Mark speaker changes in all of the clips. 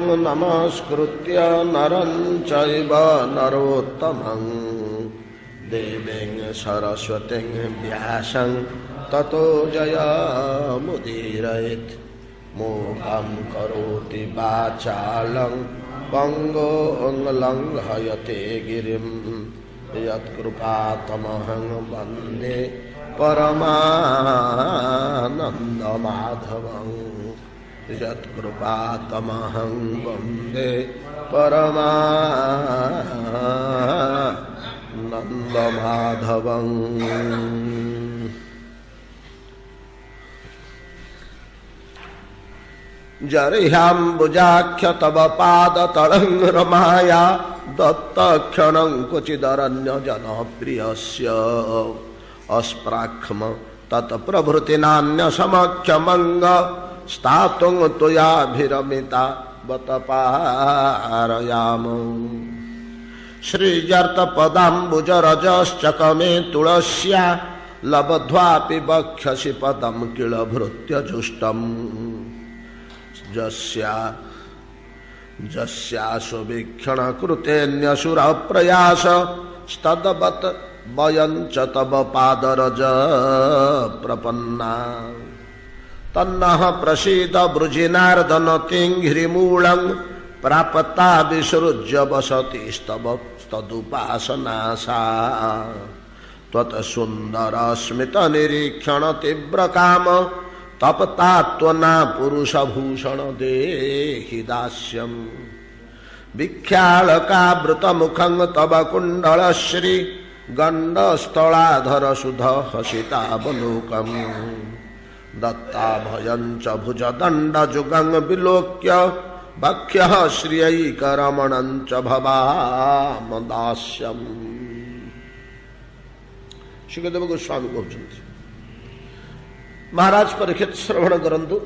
Speaker 1: नमस्कृत्य नरं चैव नरोत्तमं देवीं सरस्वतीं व्यासं ततो जयमुदीरयेत् मूकं करोति वाचालं पंगुं लङ्घयते गिरिं यत्कृपातमहं वन्दे परमानन्दमाधवं यत्कृपातमहं वन्दे परमानन्दमाधवं। जर्ह्याम्बुजाख्य तव पादतलं रमाया दत्तक्षणं क्वचिदरण्यजनप्रियस्य अस्प्राख्म तत्प्रभृतिनान्यसमक्षमङ्ग स्थातुं त्वयाभिरमिता बत पारयामो। श्रीजर्तपदाम्बुजरजश्चकमे तुलस्या लब्ध्वापि वक्ष्यसि पदं किल भृत्यजुष्टम् जस्यासु वीक्षण कृतेऽन्यसुर प्रयास तद्वत् वयं च तव पादरज प्रपन्ना। तन्नः प्रसीद वृजिनार्दन तिङ्घ्रिमूलं प्रापता विसृज्य वसतिस्तव तदुपासनासा। त्वत्सुन्दरस्मित निरीक्षण तीव्रकाम तपता त्वना पुरुषभूषण देहि दास्यं। विख्यालकावृतमुखं तव कुण्डलश्री गण्डस्थलाधर सुध हसितावलोकं। दत्ताभयं च भुजदण्डजुगं विलोक्य वक्ष्यः श्रियैकरमणं च भवाम दास्यम्। सुखदेव गोस्वामी कहते महाराज परीक्षित श्रवण करंतु।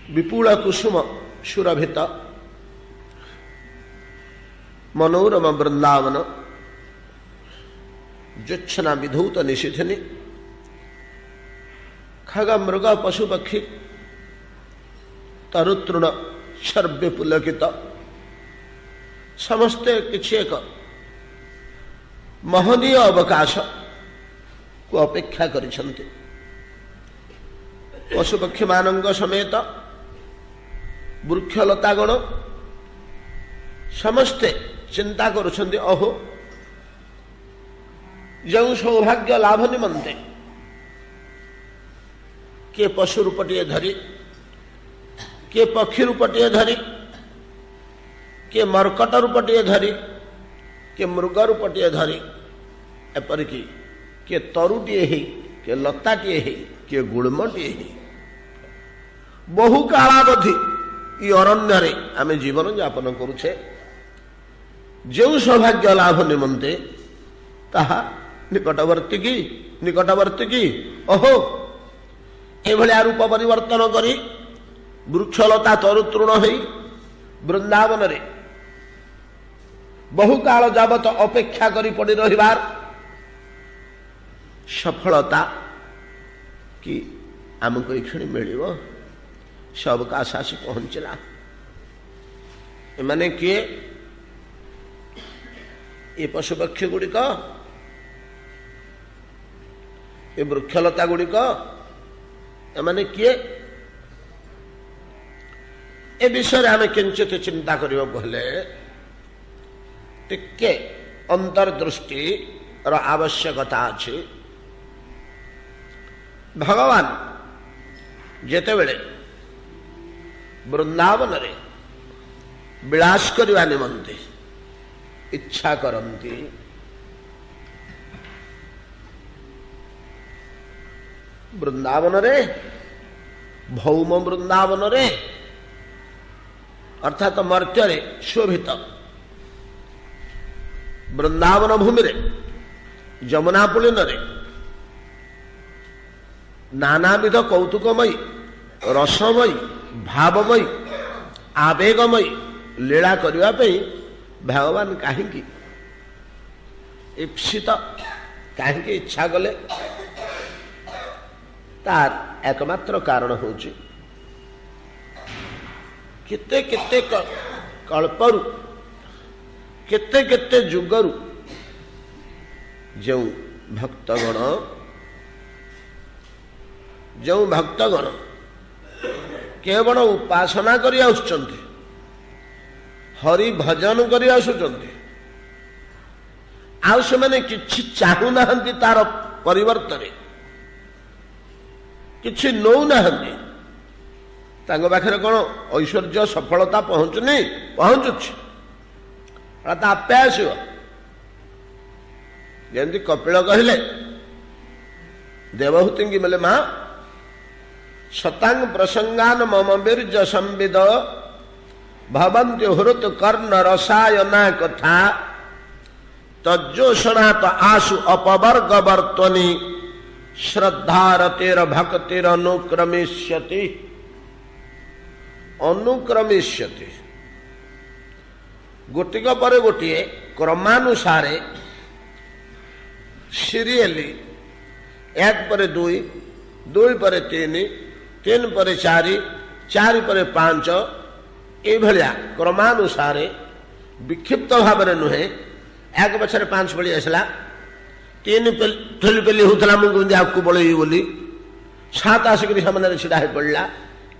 Speaker 1: विपुल कुसुम सुरभित मनोरम वृंदावन ज्योत्सना विधूत निशिथिनि खग मृग पशु पक्षी तरुतृण शर्व्य पुलकित समस्ते किछि एक महनीय अवकाश को अपेक्षा करिसंते। पशुपक्षी मानंग समेत वृक्षलतागण समस्ते चिंता करुछन्ति अहो जो सौभाग्य लाभ निमंते के पशु रूपटिए धरी के पक्षी रूपटिए धरी के मर्कट रूपटिए धरी के मृग रूपटिए धरी एपरिकी के तरुटीए ही के लताटीए ही के गुड़मटीए ही बहु कालावधि ये अरण्य आमे जीवन यापन करुछे। जो सौभाग्य लाभ निमंते ताहा निकटवर्ती की अहो एभलिया रूप परिवर्तन करी वृक्षलता तरुतृण होई वृंदावन रे बहु काल जावत अपेक्षा करी पड़ी रहिबार सफलता कि आमको एखिणी मिलिबो सबका आशासी पहुंचला। एमाने किए ये पशुपक्षी गुड़िक ये वृक्षलता गुड़िक एमाने किए ए विषय आम किंचित चिंता करिबो कहले टिके अंतर्दृष्टि आवश्यकता अछि। भगवान जेते बेले वृंदावन रे विलास करवा निमंते इच्छा करंती वृंदावन रे भौम वृंदावन रे अर्थात मर्त्य रे शोभित वृंदावन भूमि रे जमुना पुलिन रे नानाविध कौतुकमयी रसमयी भावमयी आवेगमयी लीला करने पे भगवान कहीं ईप्सित कहीं इच्छा कले तार एकमात्र कारण होची केते केते कल्परु केते केते जुगरु जो भक्तगण केवल उपासना करि आसुचंती हरि भजन करि आसुचंती आउ से माने किछि चाहू नाहंती तार परिवर्तन किछि नौ नाहंती तांग पाखरे कोन ऐश्वर्य सफलता पहुंचुनी पहुंचुछि आपे आसो जमी कपिल कहले देवहूति की बोले माँ शतांग प्रसंगान मम बीर्ज संविद भवन्ति हृत कर्ण रसायना कथा तज्जोषणात आसु अपवर्ग वर्तनी श्रद्धारतेर भक्तिर अनुक्रमिष्यति गोटिक पर गोटे क्रमानुसारे सीरियली एक पर दुई दुई पर तीन तीन पर चारि चारि पर पांच ये क्रमानुसारे विक्षिप्त भाव नुहे एक बछर पांच पड़ी आसला तीन ठेली पेली होता मुझे आपको बड़े बोली सात आसिक सामने छिड़ा हो पड़ा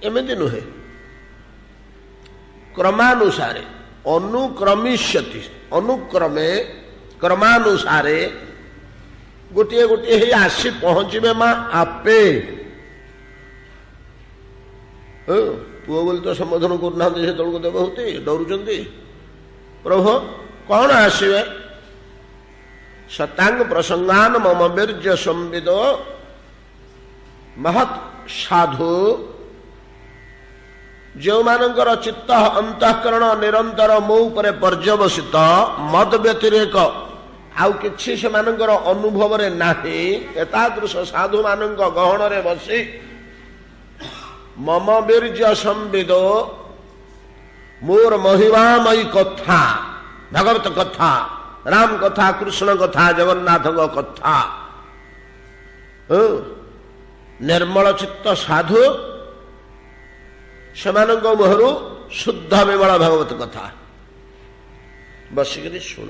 Speaker 1: एमती नुहे क्रमानुसारे अनुक्रमिष्यति अनुक्रमे क्रमानुसारे गोटे गोटे ही आसी पहुंचे माँ आपे पुओ बोली तो संबोधन करना से तौक देव होती डरुंच प्रभु कौन आसवे शतांग प्रसंगान मम बीर्ज संविद महत् साधु जो मानकर चित्त अंतःकरण निरंतर मो उपरे पर्यवसित मद व्यतिरेक आउ किछि से मानकर अनुभव रे नाही एतादृश साधु मानक गहन रे बसी मम बीर्ज संविद मोर महिमामयी कथा भगवत कथा राम कथा कृष्ण कथा जगन्नाथ कथा निर्मल चित्त साधु से मुहरु शुद्ध विमल भगवत कथा बसिक शुण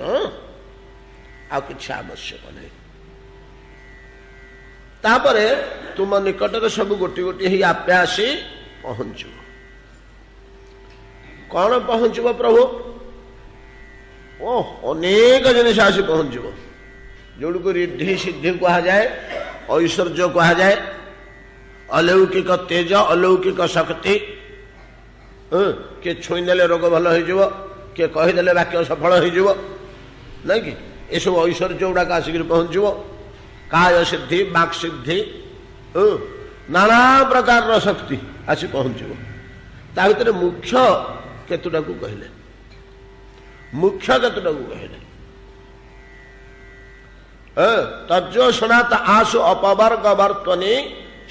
Speaker 1: आ कि आवश्यक नहीं तापरे तुम निकट सब गोटी गोटी ही आपे आसी पहुंच कौन पहुंच प्रभु अनेक जिनिस आसी पहुंच जो को रिद्धि सिद्धि कह जाए ऐश्वर्य कह जाए अलौकिक तेज अलौकिक शक्ति किए छुईदेले रोग भल हो किए कहीदेले वाक्य सफल हो नहीं कि ये सब ऐश्वर्य गुड़ाक आसिक पहुंच काय सिद्धि वाक् सिद्धि नाना प्रकार शक्ति आसी पहुंच ता भीतर मुख्य केतुटा को कहले मुख्य केतुटा को कहले तज्जोषणात आसु अपवर्ग वर्तनी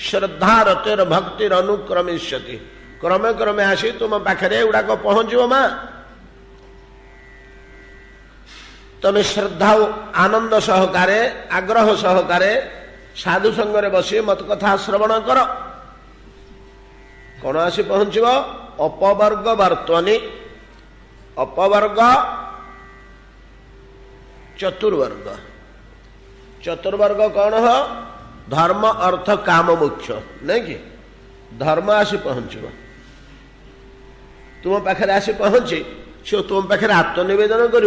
Speaker 1: श्रद्धारतेर भक्तिर अनुक्रमिष्यति क्रमे क्रमे आसी तुम पाखे गुड़ाक पहुंच माँ तमें श्रद्धा आनंद सहकारे आग्रह सहकारे साधु संगरे बसी मत कथा श्रवण कर कौन आसी पहुंच अपवर्ग वर्तनी अपवर्ग चतुर्वर्ग चतुर्वर्ग कौन हो धर्म अर्थ काम मुख्य नहीं कि धर्म आसी पहुंच तुम पाखे आसी पहुंची से तुम पाखे आत्मनिवेदन कर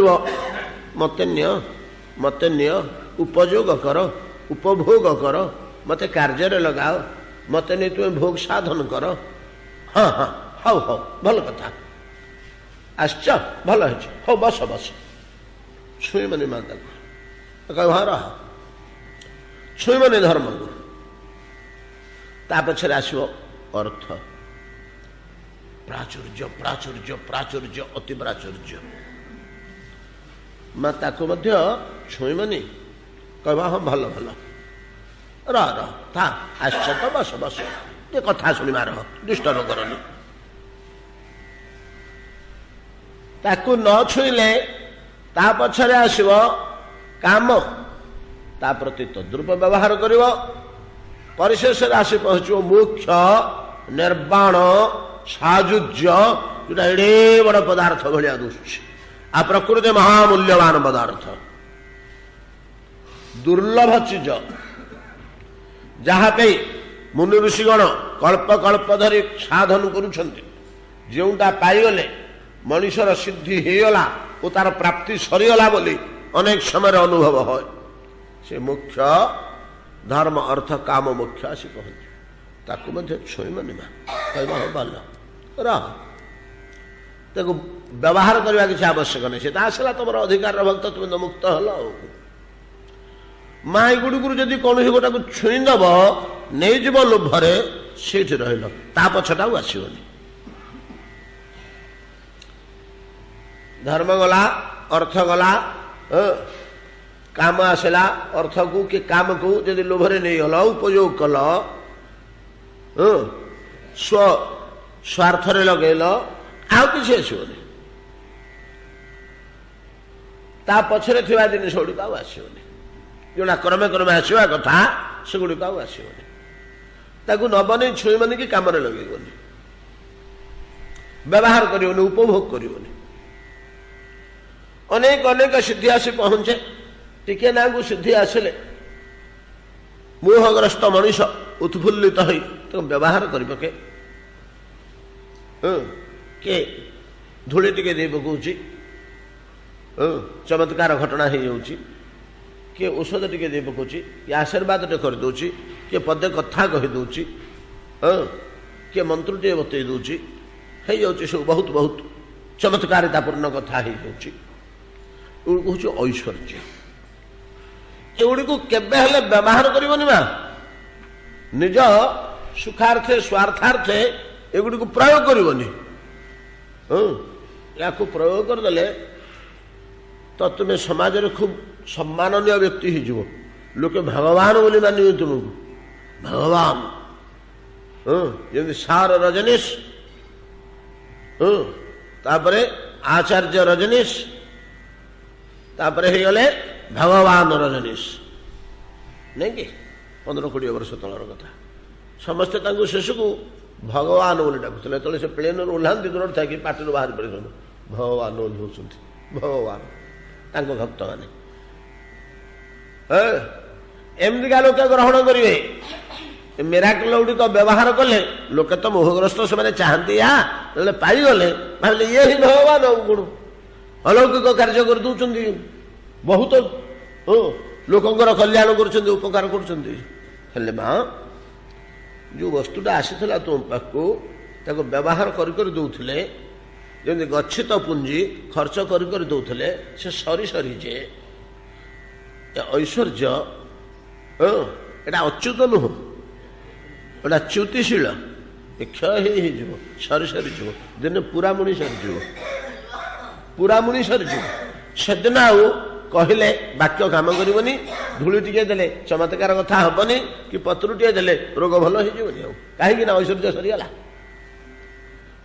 Speaker 1: मते निय उपयोग कर उपभोग कर मते कार्य लगाओ मते नहीं तुम भोग साधन कर हाँ हाँ हाउ हाउ भल कथा आश्च भल हो बस बस छुई मनी माता को कह हाँ रह छुई मनी धर्म को ता पछरे आसो अर्थ प्राचुर्य प्राचुर्य प्राचुर्य अति प्राचुर्य माँ ताको मध्य छुईमनी कहवा हाँ भल भल रह था आश्च तो बस बस ये कथा शुणिमार डिस्टर्ब करनी ताकू न छुईले ता पछरे आसव काम ता प्रति तद्रूप व्यवहार करिवो परिशेष आसी पहुंचो मोक्ष निर्वाण साजुज्य जोटा एडे बड़ पदार्थ भाया दुसुची आ प्रकृति महामूल्यवान पदार्थ दुर्लभ चीज जहाँ मुनि ऋषिगण कल्प कल्प धरी साधन करुटा पाईगले मनुष्यर सिद्धि होगला और तार प्राप्ति सरीगला बोली अनेक समय अनुभव है से मुख्य धर्म अर्थ काम मुख्य आसी पहुंचे ताकू छुईमनि कह भल रहा व्यवहार करने किसी आवश्यक नहीं से आसला तुम अधिकार भक्त तुम तो मुक्त हल माई गुड़गुरु जदि कौन गोटा को छुईदब नहीं जीव लोभरे से रही पछटा आसबनी धर्म गला अर्थ गला काम आसला अर्थ को कि काम को जदि लोभरे नहीं गल उपयोग कल स्व स्वार्थरे लगेल आउ किसी आसबनी ता पछरे थिबा जिनिस गुड़िक आसबनी जोड़ा क्रमे क्रमे आसवा कथा से गुड़िक आसबनी ताकू नबनी छुईबनी कि काम लगेबनी व्यवहार करनी उपभोग करनी अनेक अनेक सिद्धि आसी पहुंचे टिके नागु सिद्धि आसिले मोहग्रस्त मनीष उत्फुल्लित हो तो व्यवहार कर पके के धूली टिके दे पकाउची चमत्कार घटना हो जाउची किए औषध टिके दे पकाउची किए आशीर्वाद टे कर दउची किए पदे कथा कहि दउची किए मंत्र टे बतई दउची हो जाउची सब बहुत बहुत चमत्कारितापूर्ण कथा हो जाउची हूँ ऐश्वर्य एगुड़ी को केबे हेले व्यवहार करबनी मा निज सुखार्थे स्वार्थार्थे एगुड़ी को प्रयोग करबनी या प्रयोग करदे तो तुम्हें समाज रे खूब सम्माननीय व्यक्ति हो लोके भगवान बोली मानिबे तुमको भगवान जमी सार रजनीश तापरे आचार्य रजनीश तापरे ही गले भगवान रजनीश नहीं कि 15-20 वर्ष तलर कथा समस्ते शेष को भगवान बोली डाकुले तो से प्लेन ओह्लांती दूर था कि पार्टी बाहर पड़े भगवान ओह्लाउं भगवान भक्त मैंने एमतीका लोक ग्रहण करेंगे मेराकल गुड़िक व्यवहार कले लोके तो मोहग्रस्त से चाहती पाईगले भाविले ये ही भगवान गुण अलौकिक कार्य कर दौरान बहुत लोकंर कल्याण कर उपकार कर माँ जो वस्तुटा आसी तुम पाखु व्यवहार कर दौले जमी गच्छित पुंजी खर्च कर दौले से सरी सरी जे ऐश्वर्य एटा अच्युत नुह एटा च्युतिशील क्षय हो सरी सरी जीव दिन पूरा मुणी सरीज पूरा मुणी सरीज से दिन आउ कहले वाक्य काम करनी धूली टिके देले चमत्कार कथा हेनी कि पत्र टे देले रोग भल हो कहीं ऐश्वर्य सरीगला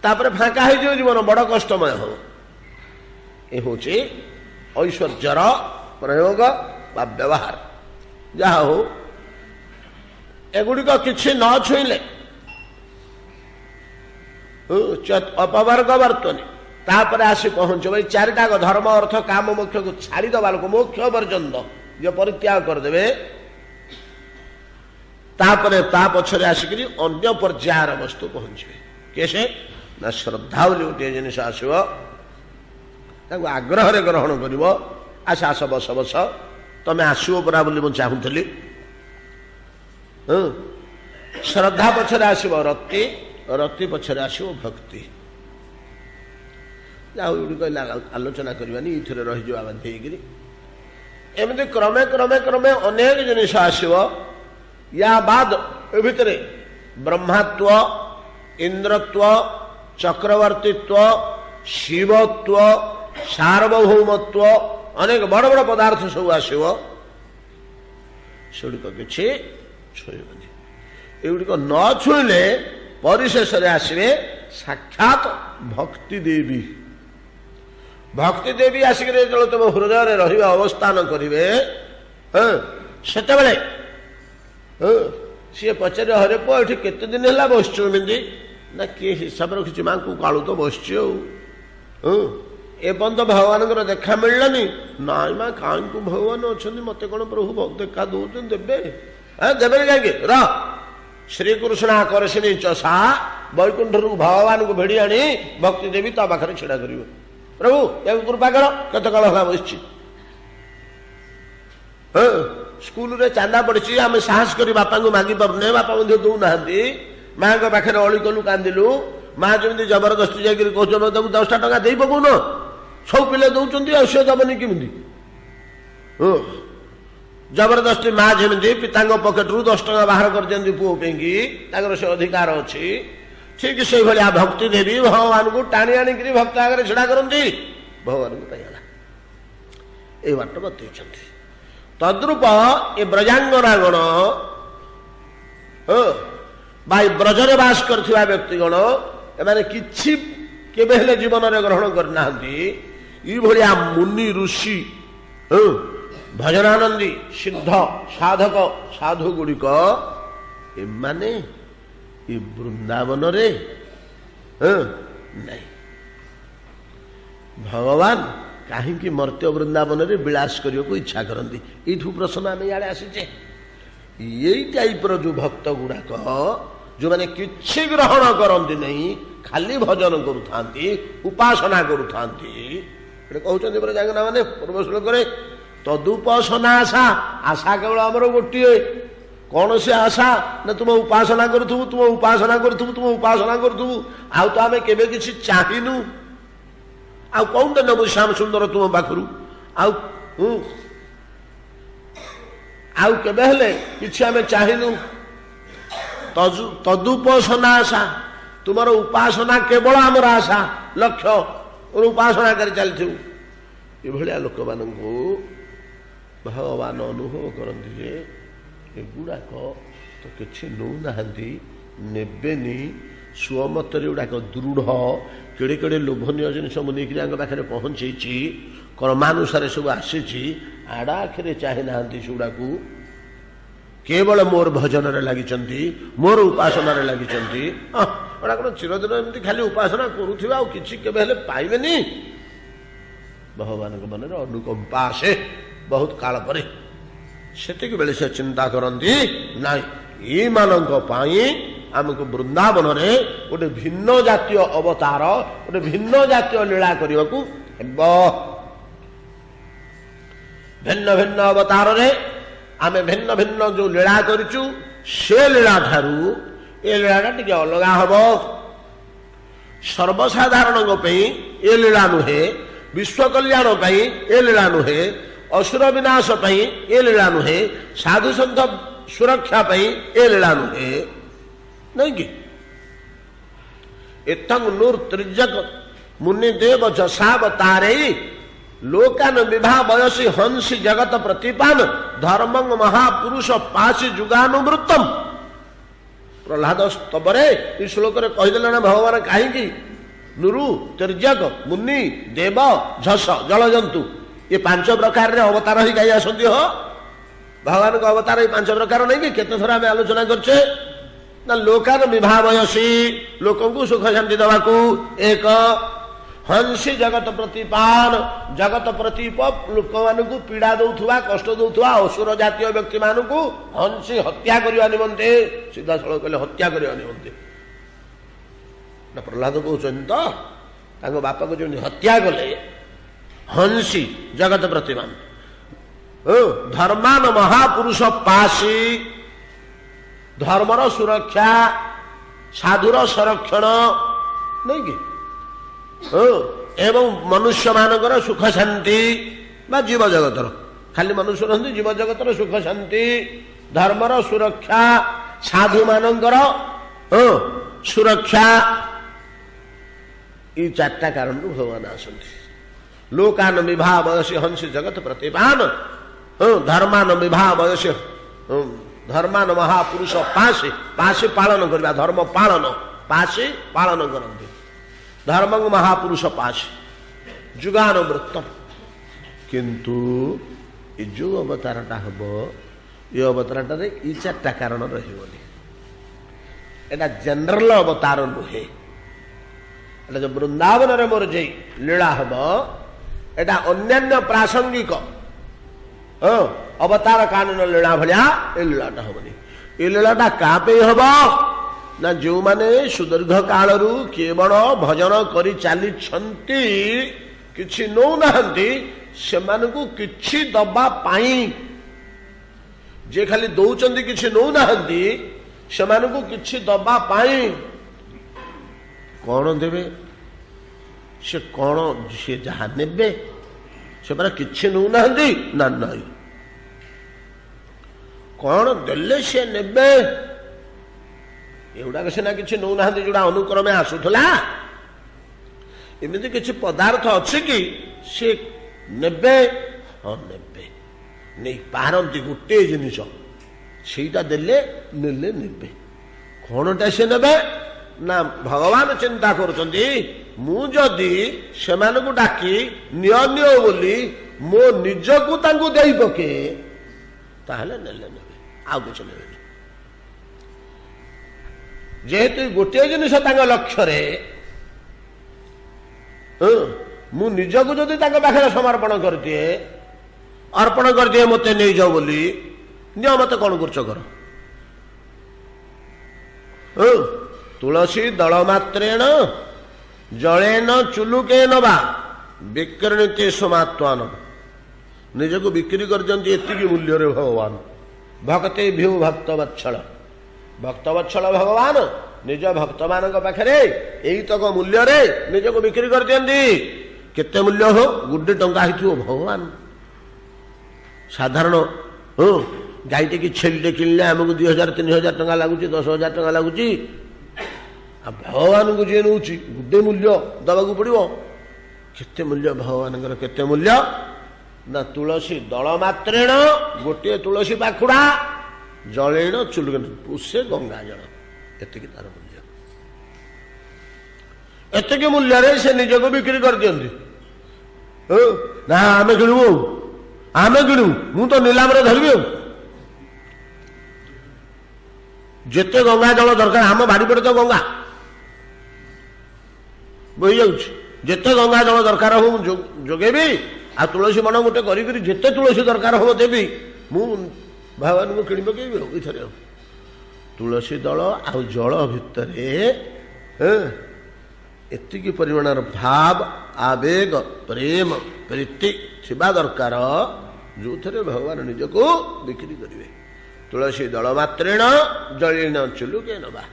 Speaker 1: तापर फाँका हो जीवन बड़ कष्टमय हो ये हूँ ऐश्वर्यर प्रयोग बा व्यवहार जहा हो एगुड़िक किसी न छुईले अपवर्ग वर्तनी तापर आसी पहुंच भाई चारिटाक धर्म अर्थ काम मोक्ष को छाड़ी दबा लोक मोक्ष पर्यंत जो परित्याग करदे तापरे ता पछरे आसिक अन्य पर्यायर वस्तु पहुंचे कैसे ना श्रद्धा बोली गोटे जिनिस आसव आग्रह ग्रहण कर आस आस बस बस तमें आसो परा बोली मुझे चाहूली श्रद्धा पछरे आसव रति रति पछरे आसव भक्ति कहला आलोचना करवानी ये रही बांधेगी एमती क्रमे क्रमे क्रमे अनेक जिनिस आसव या बाद ए भितर ब्रह्मत्व इंद्रत्व चक्रवर्तीत्व शिवत्व सार्वभौमत्व अनेक बड़ बड़ पदार्थ सब आसव सेगुड़िक किसी छुईबनी एगुड़िक न छुईले परिशेष आसवे साक्षात भक्ति देवी भक्ति देवी आसिक जो तुम हृदय रहा अवस्थान करेंगे से सी पचारे हरे पुआ एठी केते दिन है बसचु एमती ना किए हिसाब रखी माँ को कालू तो बस एपर्त भगवान देखा मिललानी नाई माँ कहीं को भगवान अच्छा मत कौन प्रभु देखा दौन देवे देवे कहीं र श्रीकृष्ण आकर्षणी चषा वैकुंठ भगवान को भेड़ी आनी भक्ति देवी ता पाखे छिड़ा कर प्रभु या कृपा कर कत काल है बस स्कूल रे चांदा पड़ी आम साहस कर बापा को मागी पारे बापा दौना माँ को पाखे अली कलु कांदिलु माँ जमी जबरदस्ती जाकर कौन 10 टका दे पकौन सब पिले दौरान सी दबनी केमी जबरदस्ती माँ जमी पिता पकेट रू 10 टका बाहर कर दिखती पुओ पे से अधिकार अच्छी ठीक से भाया भक्ति देवी भगवान को टाणी आणिक भक्त आगे छिड़ा करती भगवान को पाइला ये बाट बतई तद्रूप ये ब्रजांगनागण भाई ब्रजरे बास करथिबा व्यक्तिगण एमाने किछि केबे हेले जीवन रे ग्रहण करना ई भलिया मुनि ऋषि भजनानंदी सिद्ध साधक साधु गुड़िक एमाने ई वृंदावन रे नहीं भगवान कहीं मर्त्य वृंदावन रे विलास करने को इच्छा करती यू प्रश्न आम इे आसीचे यही टाइपर जो भक्त गुड़ाक जो मैंने किछि ग्रहण करती नहीं खाली भजन करुता उपासना करुता कहते ब्रजांगना मैंने पूर्व श्लोक तदुपासना आशा आशा केवल आमर गोटे कौन से आशा ना तुम उपासना करूथु तुम उपासना करूथु तुम उपासना करूथु आउ तो आम केबे किछि चाहिनु आउ कौन नबु श्याम सुंदर तुम पाखु आउ केबे हेले किछि आमे चाहिनु तदुपासना आशा तुमर उपासना केवल आमर आशा लक्ष्य और उपासना कर चलथु ये लोक मान भगवान अनुभव करती जे एगुड़ाक तो किसी नौना नेबेनी स्वमत गुड़ाक दृढ़ केड़े केड़े लोभनीय जिन नहीं पाखे पहुँचे कर्मानुसार सब आसी आड़ा आखिरे चाहे ना सेगुड़ा केवल मोर भजन लगी मोर उपासना लगी कौन चिरदिन एमती खाली उपासना करुवा कि पाइबेनी भगवान मन अनुकंपा आसे बहुत काल पर सेतिक बेले से चिंता करती नाई ये मानक आमको वृंदावन रे गोटे भिन्न जातीय अवतार गोटे भिन्न जातीय लीला करने को भिन्न भिन्न अवतार रे आमे भिन्न भिन्न जो लीला करूँ से लीला ठारू ये लीला टे अलग हम सर्वसाधारण ये लीला नुहे विश्व कल्याण ये लीला नुहे असुर विनाश ये लीला नुहे साधु सन्थ सुरक्षा ये लीला नुहे नहीं कि इतंग नूर त्रिजक मुनि देव जसावतारे लोकान विभा वयसी हंसी जगत प्रतिपान धर्मंग महापुरुष पासी जुगानुवृत्तम प्रहलाद स्तवरे इस श्लोक रे कहीदेले ना भगवान कहीं नुरु तिर्यक मुनि देव झस जलजंतु ये 5 प्रकार रे अवतार ही गाई आसती हो भगवान को अवतार ये 5 प्रकार नहीं कि केते थर आम आलोचना करछे ना लोकान विभावयसी लोक को सुख शांति दवा को एक हंसी जगत प्रतिपान जगत प्रतीप लोक मान को पीड़ा दौथुवा कष्ट दौथुवा असुर जातीय व्यक्ति मान को हंसी हत्या करने निमंते सीधा सड़क कहले हत्या करने निमंते ना प्रहलाद कहते तो बापा को जो हत्या कले हंसी जगत प्रतिमान धर्मान महापुरुष पासी धर्मर सुरक्षा साधुर संरक्षण नहीं कि एवं मनुष्य मानकर सुख शांति बा जीव जगतर खाली मनुष्य रही जीव जगतर सुख शांति धर्मर सुरक्षा साधु मानकर सुरक्षा ये 4टा कारण भगवान आसती लोकान विभा वयसी हंसी जगत प्रतिपान धर्मान विभा वयसी धर्मान महापुरुष पासी पासी पालन करवा धर्म पालन पासी पालन करते धर्म महापुरुष पासी जुगानुवृत्तम किंतु जो अवतारटा हम ये अवतारटारे ई 4टा कारण रही। एटा जनरल अवतार नुहे, एटा जो वृंदावन रे मोर जे लीला हम एटा अन्यान्य प्रासंगिक अवतार कानून लीला भलिया ए लीलाटा हमनी। ए लीलाटा का पे हब ना जो माने सुदीर्घ काल रु केवल भजन करी चली छंती किछि नौ नाहंती सेमानकु किछि दबा पाई, जे खाली दौचंदी किछि नौ नाहंती सेमानकु किछि दबा पाई कौन देवे, से कौन से जहाँ नेबे से परा किछि नौ नाहंती ना नहीं, कौन देले से नेबे एगुड़ा सीना किसी नौ ना जोड़ा अनुक्रमे आसूला। एमती किसी पदार्थ अच्छी कि सी नेबे हाँ नेबे नहीं पारती गोटे जिनिस सीटा देले नेले नेबे कौनटा सी नेबे ना भगवान चिंता करुँच मुझी से डाकी निय निय बोली मो निजकू दे पके ताहले नेले नेबे आउ किसी नेबे जेहेतु गोटे जिनिस लक्ष्य मु निजक जदि पाखे समर्पण कर दिए अर्पण कर दिए मत नहीं जाओ बोली निय मत कौन कर तुलसी दलमात्रेण जलेन चुलुके नवा विकृणीते समात्वान निजक बिक्री कर दियंती एतिकी मूल्य रे भगवान भक्ति भ्यू भक्त वत्सल भक्तवत्सल भगवान निज भक्त मान पाखे यही तक मूल्य रे निज को बिक्री कर दियंती केते मूल्य हो गुड्डे टंका हो भगवान साधारण गाईटे कि छेलीटे किणले आमको 2000-3000 टंका लगुच 10,000 टंका लगुच भगवान को जी नौ गुड्डे मूल्य दवाक पड़ो केते मूल्य भगवान केते मूल्य ना तुलसी दल मात्रेण गोटे तुलसी पाखुड़ा जलेण चुलुके पुषे गंगा जल एति तार मूल्य एतिक मूल्य से निजक बिक्री कर दियंती ना आमे किणु मु तो नीलाम धरबी जेते गंगा जल दरकार आम बाड़ीपटे तो गंगा बही जाते गंगा जल दरकार हो जोगेबी आ तुलसी मन गोटे करी जेते तुलसी दरकार हो देवी मु भगवान को किणी पकेबी इथरे तुलसी दल आ जल भितर एतिकी परिमाणर भाव आवेग प्रेम प्रीति थिबा दरकार जो थे भगवान निज को बिक्री करेंगे तुलसी दल मात्रेण जलेन चुलुके नवा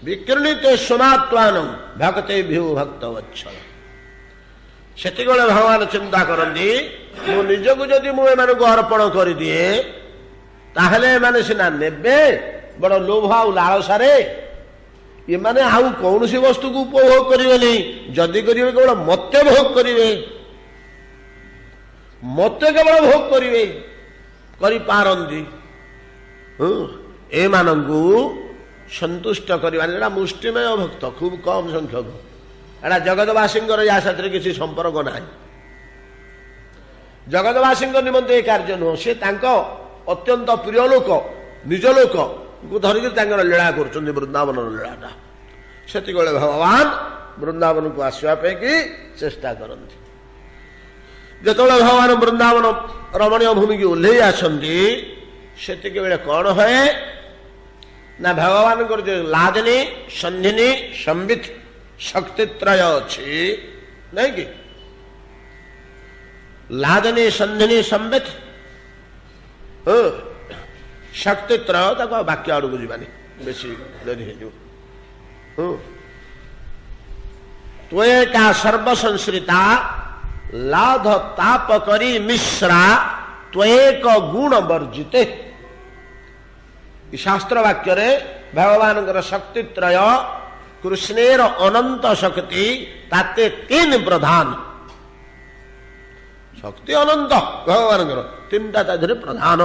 Speaker 1: विकृणीते समात्वान भक्ते भ्यू भक्त वत्सल से भगवान चिंता करती मु निजक जदि मु अर्पण कर दिए ताहले माने सिना नेबे बड़ लोभ आ लालसारे ये माने आउ कौन सी वस्तु को उपभोग करेंगे जदि करेंगे केवल मते भोग करेंगे मते केवल भोग करेंगे करि पारंती ए मानंगु संतुष्ट करवा मुष्टिमय भक्त खूब कम संख्यक एटा जगतवासी या साथ किसी संपर्क ना जगतवासी निमंते कार्य नुह सी अत्यंत प्रिय लोक निज लोक को धरिक लीला कर वृंदावन लीलाटा से भगवान वृंदावन को आसवाई कि चेष्टा करती जो भगवान वृंदावन रमणीय भूमि की ओह्लई आसती से कौन है ना भगवान जो लादिनी संधिनी संबित शक्तित्रय अच्छी नहीं कि लादिनी संधिनी संबित शक्तित्रय तक वाक्य आड़ को जानी बेसी देरी हो त्वेका सर्वसंश्रिता लाध ताप करी मिश्रा त्वेक गुण वर्जिते शास्त्र वाक्य रे भगवान शक्तित्रय कृष्णेर अनंत शक्ति ताते 3 प्रधान शक्ति अनंत भगवान 3टा ताधरे प्रधान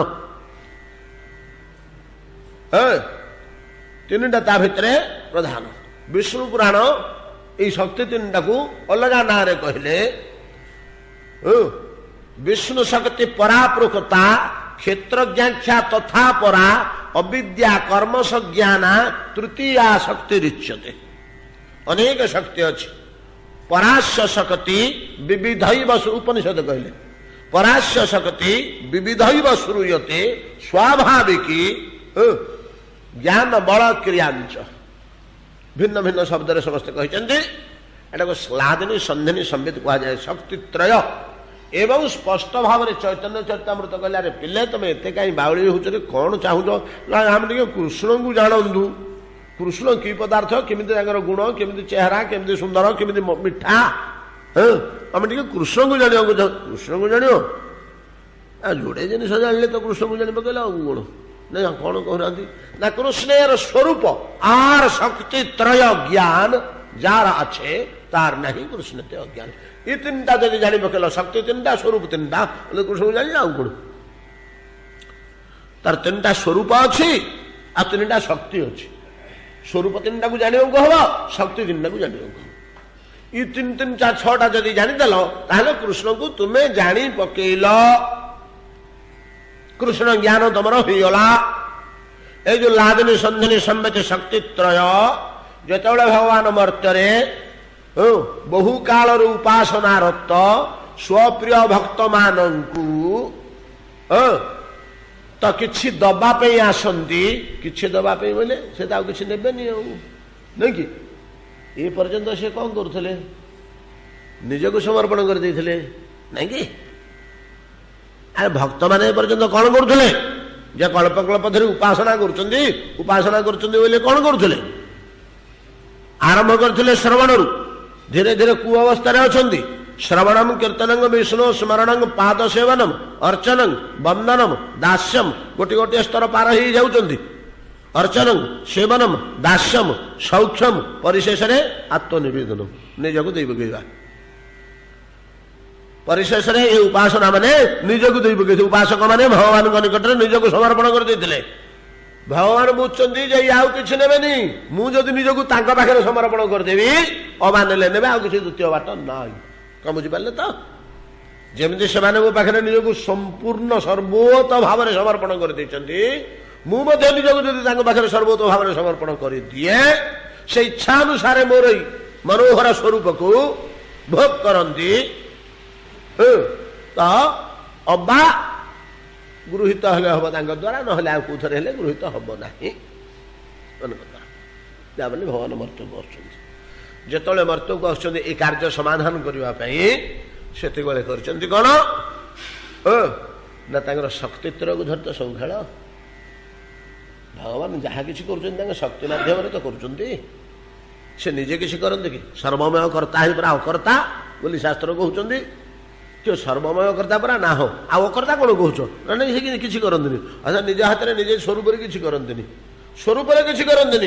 Speaker 1: 3टा ता भितरे प्रधान विष्णु पुराण ये शक्ति 3टा को अलग ना कहले विष्णु शक्ति पराप्रकृता क्षेत्रज्ञाख्या तथा परा अविद्या कर्म सज्ञाना तृतीया शक्ति रिच्यते। अनेक शक्ति अच्छी। परास्य शक्ति विविधैव उपनिषद कहले परास्य शक्ति विविधैव श्रूयते स्वाभाविकी ज्ञान बल क्रियांच भिन्न भिन्न शब्द समस्ते कहते एटा स्लादिनी संधिनी संबित कह जाए शक्ति त्रय एवं स्पष्ट भाव में चैतन्य चरितामृत कहले अरे पिले तुम एत कहीं बाउली हो कौन चाहूच आम टे कृष्ण को जानतु कृष्ण कि पदार्थ केमी गुण केमी चेहरा केमी सुंदर केमी मिठा आम टे कृष्ण को जाना कृष्ण को जान जोड़े जिन जान तो कृष्ण को जान पकड़े गुण नहीं कौन कहना ना कृष्ण स्वरूप आर शक्ति त्रय ज्ञान जार अच्छे तार नहीं कृष्ण ते अज्ञान ये तीन टा जब जानी पकड़ शक्ति तीन टा स्वरूप तीन टा कृष्ण को जानी गुण तार तीन टा स्वरूप अच्छी आ तीन टा शक्ति अच्छी स्वरूप तीन टा को जानी हम शक्ति तीन टा को जानी ये तीन तीन चार छटा जदि जानीदेल ताहले कृष्ण को तुम्हें जानी पकेल कृष्ण ज्ञान तुमर होगला ये जो लादिनी संधिनी संबित शक्ति त्रय जिते भगवान मर्त्य बहु काल उपासना रत स्वप्रिय भक्त मानू तो किछि दबापे आसंती किछि दबापे बोले से तो किछि नेबेनी नहीं कि ये पर्यंत से कौन करुले निजक समर्पण कर देथिले नहीं कि अरे भक्त माने पर्यंत कौन करुले जे कल्प कल्प धरी उपासना करुचंदी उपासना करुचंदी बोले कौन करुले आरंभ करथिले श्रवण रु धीरे धीरे कु अवस्था अच्छा श्रवणम कीर्तनम विष्णु स्मरणम पाद सेवनम अर्चनम वंदनम दास्यम गोटे गोटे स्तर पार हो जाउचंदी अर्चनम सेवनम दास्यम सौख्यम परिशेष आत्मनिवेदनम निजक दै पकेइबा परिशेष ये उपासना माने निजक दै पकेइथे उपासक माने भगवान निकट में निजक समर्पण कर देथिले भगवान बुझुंदी जे आउ किछि नेबेनी मु जदि निजक तांका पाखरे समर्पण कर देबी अमानले नेबे आउ किछि द्वितीय बाट नाही कम बुझी पारे तो जमी से निजक संपूर्ण सर्वोत भाव में समर्पण कर मुझे निजक पाखे सर्वोत भाव में समर्पण कर दिए से इच्छा अनुसार मोर मनोहर स्वरूप को भोग करती तो अबा गृहित हम द्वारा ना कौथे गृहित हम ना भगवान मर्त्य को जिते मर्त्य को आसुँच ये कार्य समाधान करने से कौन ना शक्तित्व को धर तो सब खेल भगवान जहाँ कि शक्ति माध्यम तो कर निजे किसी करते कि सर्वमय कर्ता ही परा अकर्ता बोली शास्त्र कहते कि सर्वमय कर्ता परा ना हो आकर्ता कौन कौच ना नहीं किसी करते अच्छा निज हाथ में निजे स्वरूप किसी करते स्वरूप किसी करते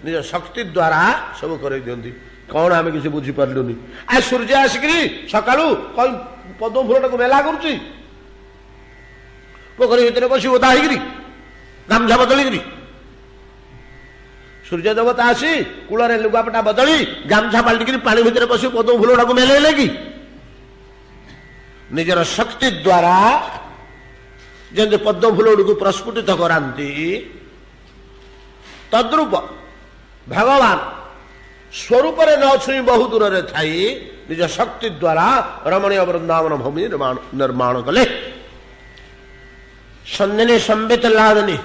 Speaker 1: निज शक्ति द्वारा सब कर दिखती कौन आम किसी बुझीपारूनी आ सूर्य आसिक सका कहीं पद्म फूलटा को मेला करुच्ची पोखरी भितर बस ओदा हो गामछा बदलिकी सूर्य देवता आसी कूल लुगापटा बदली गामछा पलटिक पानी भितर बस पद्म फूलटा को मेले कि निजर शक्ति द्वारा जमी पद्म फूल को प्रस्फुटित कराती तद्रूप भगवान स्वरूप न छुई बहु दूर रे थाई निज शक्ति द्वारा रमणीय वृंदावन भूमि निर्माण कले संधिनी संबित लादनी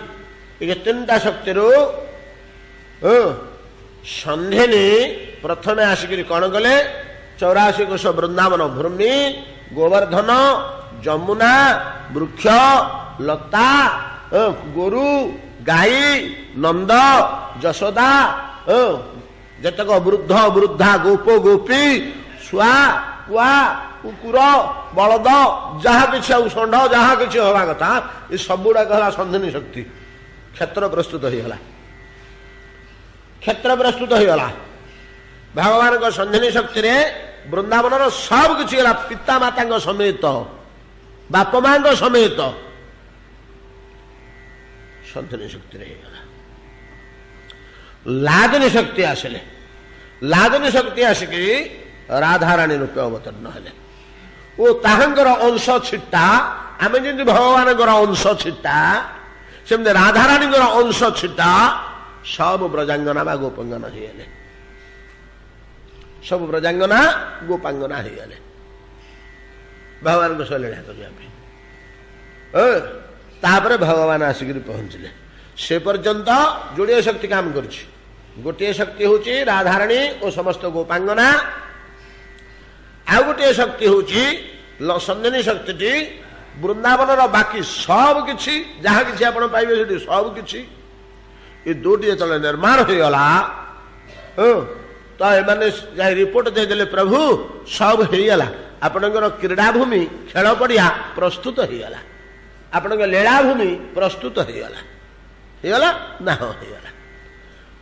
Speaker 1: ये तीन टा शक्ति संधिनी प्रथम आसिक कौन कले 84 कोश वृंदावन भूमि गोवर्धन जमुना वृक्ष लता गोरु गाई नंद जशोदा जतक वृद्ध वृद्धा गोप गोपी छुआ कुआ कुकुर बलद जहाँ कि षंड जहाँ कि हवा कथा ये सबुड़ा कहला संधिनी शक्ति क्षेत्र प्रस्तुत होगा क्षेत्र प्रस्तुत होगा भगवान को संधिनी शक्ति रे वृंदावन सब किसी गला पिता माता समेत बाप माँ समेत संधिनी शक्ति रे लादिनी शक्ति आसिले लादिनी शक्ति आसिक राधाराणी रूपे अवतीर्ण हेले ଓ ତାହାଙ୍କର ଅଂଶ ଛିଟା ଆମେ ଯେମିତି ଭଗବାନଙ୍କର ଅଂଶ ଛିଟା ସେମିତି ରାଧାରାଣୀଙ୍କର ଅଂଶ ଛିଟା ସବୁ ବ୍ରଜାଙ୍ଗନା ବା ଗୋପାଙ୍ଗନା ହେଇଗଲେ ସବୁ ବ୍ରଜାଙ୍ଗନା ଗୋପାଙ୍ଗନା ହେଇଗଲେ ଭଗବାନଙ୍କ ସହ ଲୀଳା କରିବା ପାଇଁ। ତାପରେ ଭଗବାନ ଆସିକିରି ପହଞ୍ଚିଲେ। ସେ ପର୍ଯ୍ୟନ୍ତ ଯୋଡ଼ିଏ ଶକ୍ତି କାମ କରୁଛି। ଗୋଟିଏ ଶକ୍ତି ହଉଛି ରାଧାରାଣୀ ଓ ସମସ୍ତ ଗୋପାଙ୍ଗନା, ଆଉ ଗୋଟିଏ ଶକ୍ତି ହଉଛି ସନ୍ଦିନୀ ଶକ୍ତିଟି ବୃନ୍ଦାବନର ବାକି ସବୁ କିଛି ଯାହା କିଛି ଆପଣ ପାଇବେ ସେଠି ସବୁ କିଛି। ଏ ଦୁଇଟି ଯେତେବେଳେ ନିର୍ମାଣ ହେଇଗଲା ତ ଏମାନେ ଯାଇ ରିପୋର୍ଟ ଦେଇଦେଲେ ପ୍ରଭୁ ସବୁ ହେଇଗଲା, ଆପଣଙ୍କର କ୍ରୀଡ଼ାଭୂମି ଖେଳ ପଡ଼ିଆ ପ୍ରସ୍ତୁତ ହେଇଗଲା, ଆପଣଙ୍କ ଲୀଳାଭୂମି ପ୍ରସ୍ତୁତ ହେଇଗଲା। ହେଇଗଲା ନା? ହଁ ହେଇଗଲା।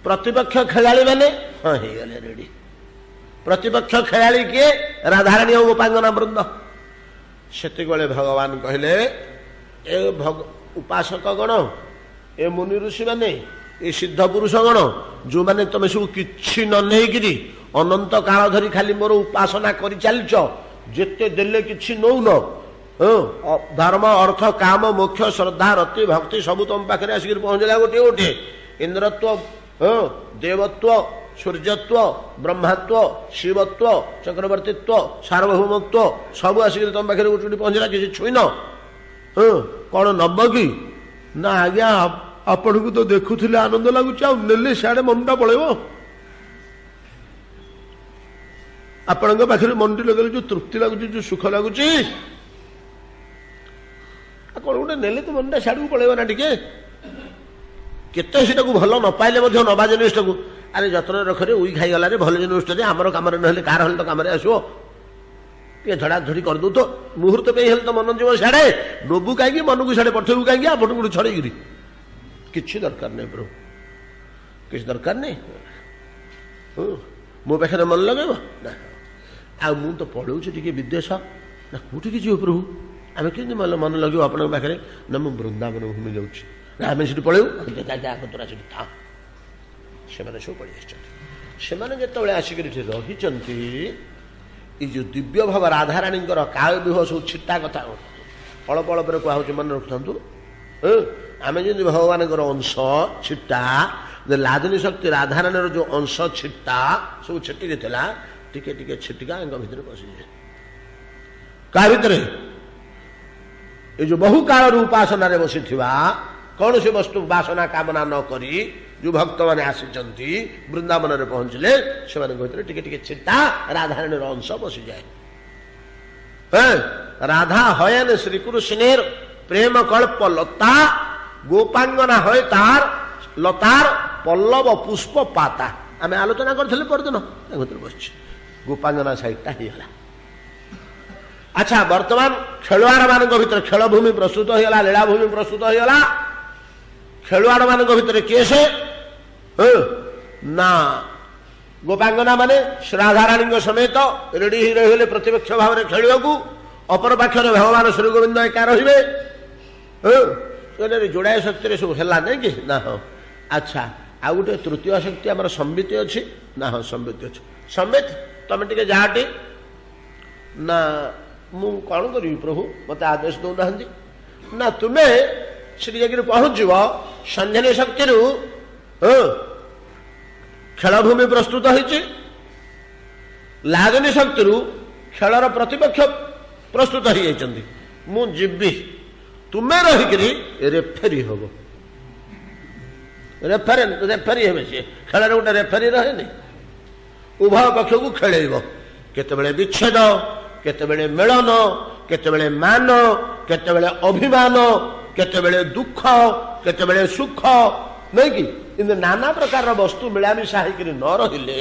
Speaker 1: ପ୍ରତିପକ୍ଷ ଖେଳାଳି ମାନେ ହଁ ହେଇଗଲେ ରେଡି। ପ୍ରତିପକ୍ଷ ଖେଳାଳି କିଏ? ରାଧାରାଣୀ ଓ ଗୋପାଙ୍ଗନା ବୃନ୍ଦ। ସେତେବେଳେ ଭଗବାନ କହିଲେ ଏ ଉପାସକ ଗଣ, ଏ ମୁନି ଋଷି ମାନେ, ଏ ସିଦ୍ଧ ପୁରୁଷ ଗଣ, ଯୋଉମାନେ ତମେ ସବୁ କିଛି ନ ନେଇକିରି ଅନନ୍ତ କାଳ ଧରି ଖାଲି ମୋର ଉପାସନା କରିଚାଲିଛ, ଯେତେ ଦେଲେ କିଛି ନଉନ, ଧର୍ମ ଅର୍ଥ କାମ ମୋକ୍ଷ ଶ୍ରଦ୍ଧା ରତି ଭକ୍ତି ସବୁ ତମ ପାଖରେ ଆସିକି ପହଞ୍ଚିଲା ଗୋଟିଏ ଗୋଟିଏ। ଇନ୍ଦ୍ରତ୍ୱ, ଦେବତ୍ୱ, ସୂର୍ଯ୍ୟତ୍ୱ, ବ୍ରହ୍ମାତ୍ୱ, ଶିବତ୍ୱ, ଚକ୍ରବର୍ତ୍ତୀତ୍ୱ, ସାର୍ବଭୌମତ୍ୱ ସବୁ ଆସିକି ତମ ପାଖରେ ଗୋଟି ଗୋଟି ପହଞ୍ଚିଲା, କିଛି ଛୁଇଁନ। କଣ ନବ କି? ନା ଆଜ୍ଞା ଆପଣଙ୍କୁ ତ ଦେଖୁଥିଲେ ଆନନ୍ଦ ଲାଗୁଛି, ଆଉ ନେଲେ ସିଆଡେ ମନଟା ପଳେଇବ। ଆପଣଙ୍କ ପାଖରେ ମନଟି ଲଗେଇଲେ ଯୋଉ ତୃପ୍ତି ଲାଗୁଛି, ଯୋଉ ସୁଖ ଲାଗୁଛି, କଣ ଗୋଟେ ନେଲେ ତ ମନଟା ସିଆଡକୁ ପଳେଇବ ନା ଟିକେ। କେତେ ସେଟାକୁ ଭଲ ନ ପାଇଲେ ମଧ୍ୟ ନବା ଜିନିଷଟାକୁ ଆରେ ଯତ୍ନରେ ରଖରେ ଉଇ ଖାଇଗଲାରେ ଭଲ ଜିନିଷଟାରେ ଆମର କାମରେ ନହେଲେ କାହାର ହେଲେ ତ କାମରେ ଆସିବ, ଟିକେ ଝଡ଼ାଝଡ଼ି କରିଦେଉ ତ ମୁହୂର୍ତ୍ତ ପାଇଁ ହେଲେ ତ ମନ ଯିବ ସିଆଡ଼େ। ନବୁ କାହିଁକି, ମନକୁ ସିଆଡ଼େ ପଠେଇବୁ କାହିଁକି ଆପଣଙ୍କୁ ଛଡ଼େଇକିରି? କିଛି ଦରକାର ନାହିଁ ପ୍ରଭୁ, କିଛି ଦରକାର ନାହିଁ। ମୋ ପାଖରେ ମନ ଲଗେଇବ ନା? ଆଉ ମୁଁ ତ ପଳଉଛି ଟିକେ ବିଦେଶ, ନା କୋଉଠିକି ଯିବ ପ୍ରଭୁ? ଆମେ କେମିତି ମନ ଲଗେଇବ ଆପଣଙ୍କ ପାଖରେ? ନା ମୁଁ ବୃନ୍ଦାବନ ଭୂମି ଯାଉଛି, ନା ଆମେ ସେଠି ପଳେଇବୁ, ତୋରା ସେଠି ଥା। ସେମାନେ ସବୁ ପଳେଇ ଆସିଛନ୍ତି। ସେମାନେ ଯେତେବେଳେ ଆସିକରି ଏଠି ରହିଛନ୍ତି, ଏଇ ଯୋଉ ଦିବ୍ୟ ଭାବ ରାଧାରାଣୀଙ୍କର କାଳ ବିହ ସବୁ ଛିଟା କଥା ଅଳ୍ପ ଅଳ୍ପରେ କୁହାହଉଛି, ମନେ ରଖିଥାନ୍ତୁ। ଆମେ ଯେମିତି ଭଗବାନଙ୍କର ଅଂଶ ଛିଟା, ଲାଦିନୀ ଶକ୍ତି ରାଧାରାଣୀର ଯୋଉ ଅଂଶ ଛିଟା ସବୁ ଛିଟିକି ଥିଲା, ଟିକେ ଟିକେ ଛିଟିକା ଏଙ୍କ ଭିତରେ ପଶିଯାଏ। କାହା ଭିତରେ? ଏ ଯୋଉ ବହୁ କାଳରୁ ଉପାସନାରେ ବସିଥିବା, କୌଣସି ବସ୍ତୁ ବାସନା କାମନା ନ କରି ଯୋଉ ଭକ୍ତମାନେ ଆସିଛନ୍ତି ବୃନ୍ଦାବନରେ ପହଞ୍ଚିଲେ, ସେମାନଙ୍କ ଭିତରେ ଟିକେ ଟିକେ ଛିଟା ରାଧାରାଣୀର ଅଂଶ ବସିଯାଏ। রাধা হয়েন শ্রীকৃষ্ণের প্রেম কল্প লতা, গোপাঙ্গনা হয় তার লতার পল্লব পুষ্প পাতা। আমি আলোচনা করলে পরদিন ভিতরে বসছি, গোপাঙ্গনা সাইডটা হয়ে গলা। আচ্ছা, বর্তমান খেলোয়াড় মানক ভিতরে খেলভূমি প্রস্তুত হয়ে গলা, লীলাভূমি প্রস্তুত হয়ে গলা। খেলোয়াড় মানক ভিতরে কে সে না গোপাঙ্গনা মানে রাধারাণী সমেত রেডি হয়ে রহিলে প্রতিপক্ষ ভাবে খেলিବାକୁ। অপর পাখরে ভগবান শ্রী গোবিন্দ একা রহিবে। ଯୋଡ଼ାଏ ଶକ୍ତିରେ ସବୁ ହେଲା ନାଇଁ କି? ନା ହଁ। ଆଚ୍ଛା, ଆଉ ଗୋଟେ ତୃତୀୟ ଶକ୍ତି ଆମର ସମ୍ବିତ ଅଛି ନା? ହଁ, ସମ୍ବିତ ଅଛି। ସମ୍ବିତ ତମେ ଟିକେ ଯାହାଟି ନା, ମୁଁ କଣ କରିବି ପ୍ରଭୁ, ମତେ ଆଦେଶ ଦଉନାହାନ୍ତି। ନା, ତୁମେ ସେଠି ଯାଇକି ପହଞ୍ଚିବ। ସନ୍ଧ୍ୟାନୀ ଶକ୍ତିରୁ ଖେଳଭୂମି ପ୍ରସ୍ତୁତ ହେଇଛି, ଲାଗିନୀ ଶକ୍ତିରୁ ଖେଳର ପ୍ରତିପକ୍ଷ ପ୍ରସ୍ତୁତ ହେଇଯାଇଛନ୍ତି। ମୁଁ ଯିବି, ତୁମେ ରହିକିରି ରେଫେରି ହବ। ରେଫେରି ହେବେ, ସିଏ ଖେଳରେ ଗୋଟେ ରେଫେରି ରହେନି, ଉଭୟ ପକ୍ଷକୁ ଖେଳେଇବ। କେତେବେଳେ ବିଚ୍ଛେଦ, କେତେବେଳେ ମିଳନ, କେତେବେଳେ ମାନ, କେତେବେଳେ ଅଭିମାନ, କେତେବେଳେ ଦୁଃଖ, କେତେବେଳେ ସୁଖ, ନାଇଁ କି? କିନ୍ତୁ ନାନା ପ୍ରକାରର ବସ୍ତୁ ମିଳାମିଶା ହେଇକିରି ନ ରହିଲେ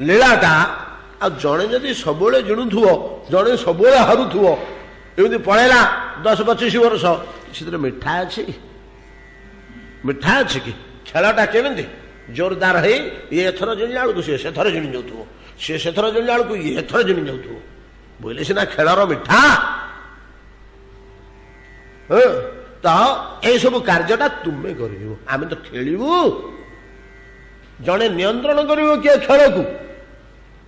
Speaker 1: ଲୀଳାଟା, ଆଉ ଜଣେ ଯଦି ସବୁବେଳେ ଜିଣୁଥିବ, ଜଣେ ସବୁବେଳେ ହାରୁଥିବ, ଏମିତି ପଳେଇଲା 10-25 ବର୍ଷ, ସେଥିରେ ମିଠା ଅଛି? ମିଠା ଅଛି କି? ଖେଳଟା କେମିତି ଜୋରଦାର ହେଇ ଇଏ ଏଥର ଜିଣିଲା ବେଳକୁ ସିଏ ସେଥର ଜିଣି ଯାଉଥିବ, ସିଏ ସେଥର ଜିଣିଲା ବେଳକୁ ଇଏ ଏଥର ଜିଣି ଯାଉଥିବ, ବୋଇଲେ ସିନା ଖେଳର ମିଠା। ତ ଏଇସବୁ କାର୍ଯ୍ୟଟା ତୁମେ କରିବ, ଆମେ ତ ଖେଳିବୁ। ଜଣେ ନିୟନ୍ତ୍ରଣ କରିବ କିଏ ଖେଳକୁ?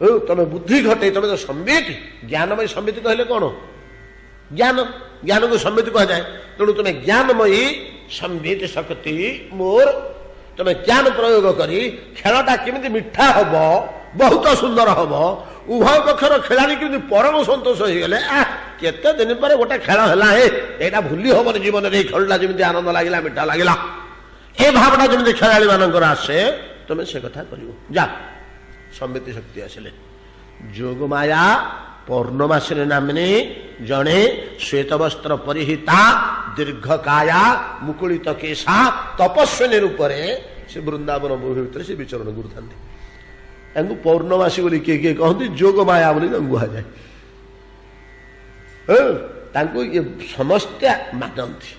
Speaker 1: ତମେ ବୁଦ୍ଧି ଘଟେଇ ତମେ ତ ସମ୍ବିତ ଜ୍ଞାନମୟୀ ସମ୍ବିତ କହିଲେ କଣ ଜ୍ଞାନ ଜ୍ଞାନକୁ ସମ୍ବିତ କୁହାଯାଏ। ତେଣୁ ତୁମେ ଜ୍ଞାନମୟୀ ସମ୍ବିତ ଶକ୍ତି ମୋର ତମେ ଜ୍ଞାନ ପ୍ରୟୋଗ କରି ଖେଳଟା କେମିତି ମିଠା ହବ ବହୁତ ସୁନ୍ଦର ହବ ଉଭୟ ପକ୍ଷର ଖେଳାଳି କେମିତି ପରମ ସନ୍ତୋଷ ହେଇଗଲେ କେତେ ଦିନ ପରେ ଗୋଟେ ଖେଳ ହେଲା ଏଇଟା ଭୁଲି ହବନି ଜୀବନରେ ଏଇ ଖେଳଟା ଯେମିତି ଆନନ୍ଦ ଲାଗିଲା ମିଠା ଲାଗିଲା ଏ ଭାବଟା ଯେମିତି ଖେଳାଳି ମାନଙ୍କର ଆସେ ତମେ ସେ କଥା କରିବ। ଯା ସମ୍ବିତ ଶକ୍ତି ଆସିଲେ ଯୋଗମାୟା ପୌର୍ଣ୍ଣମାସୀରେ ନାମିନୀ ଜଣେ ଶ୍ଵେତ ବସ୍ତ୍ର ପରିହିତା ଦୀର୍ଘକାୟା ମୁକୁଳିତ କେଶା ତପସ୍ୱିନୀ ରୂପରେ ସେ ବୃନ୍ଦାବନ ଭୂମି ଭିତରେ ସେ ବିଚରଣ କରୁଥାନ୍ତି। ତାଙ୍କୁ ପୌର୍ଣ୍ଣମାସୀ ବୋଲି କିଏ କିଏ କହନ୍ତି ଯୋଗମାୟା ବୋଲି ତାଙ୍କୁ କୁହାଯାଏ। ତାଙ୍କୁ ଇଏ ସମସ୍ତେ ମାନନ୍ତି।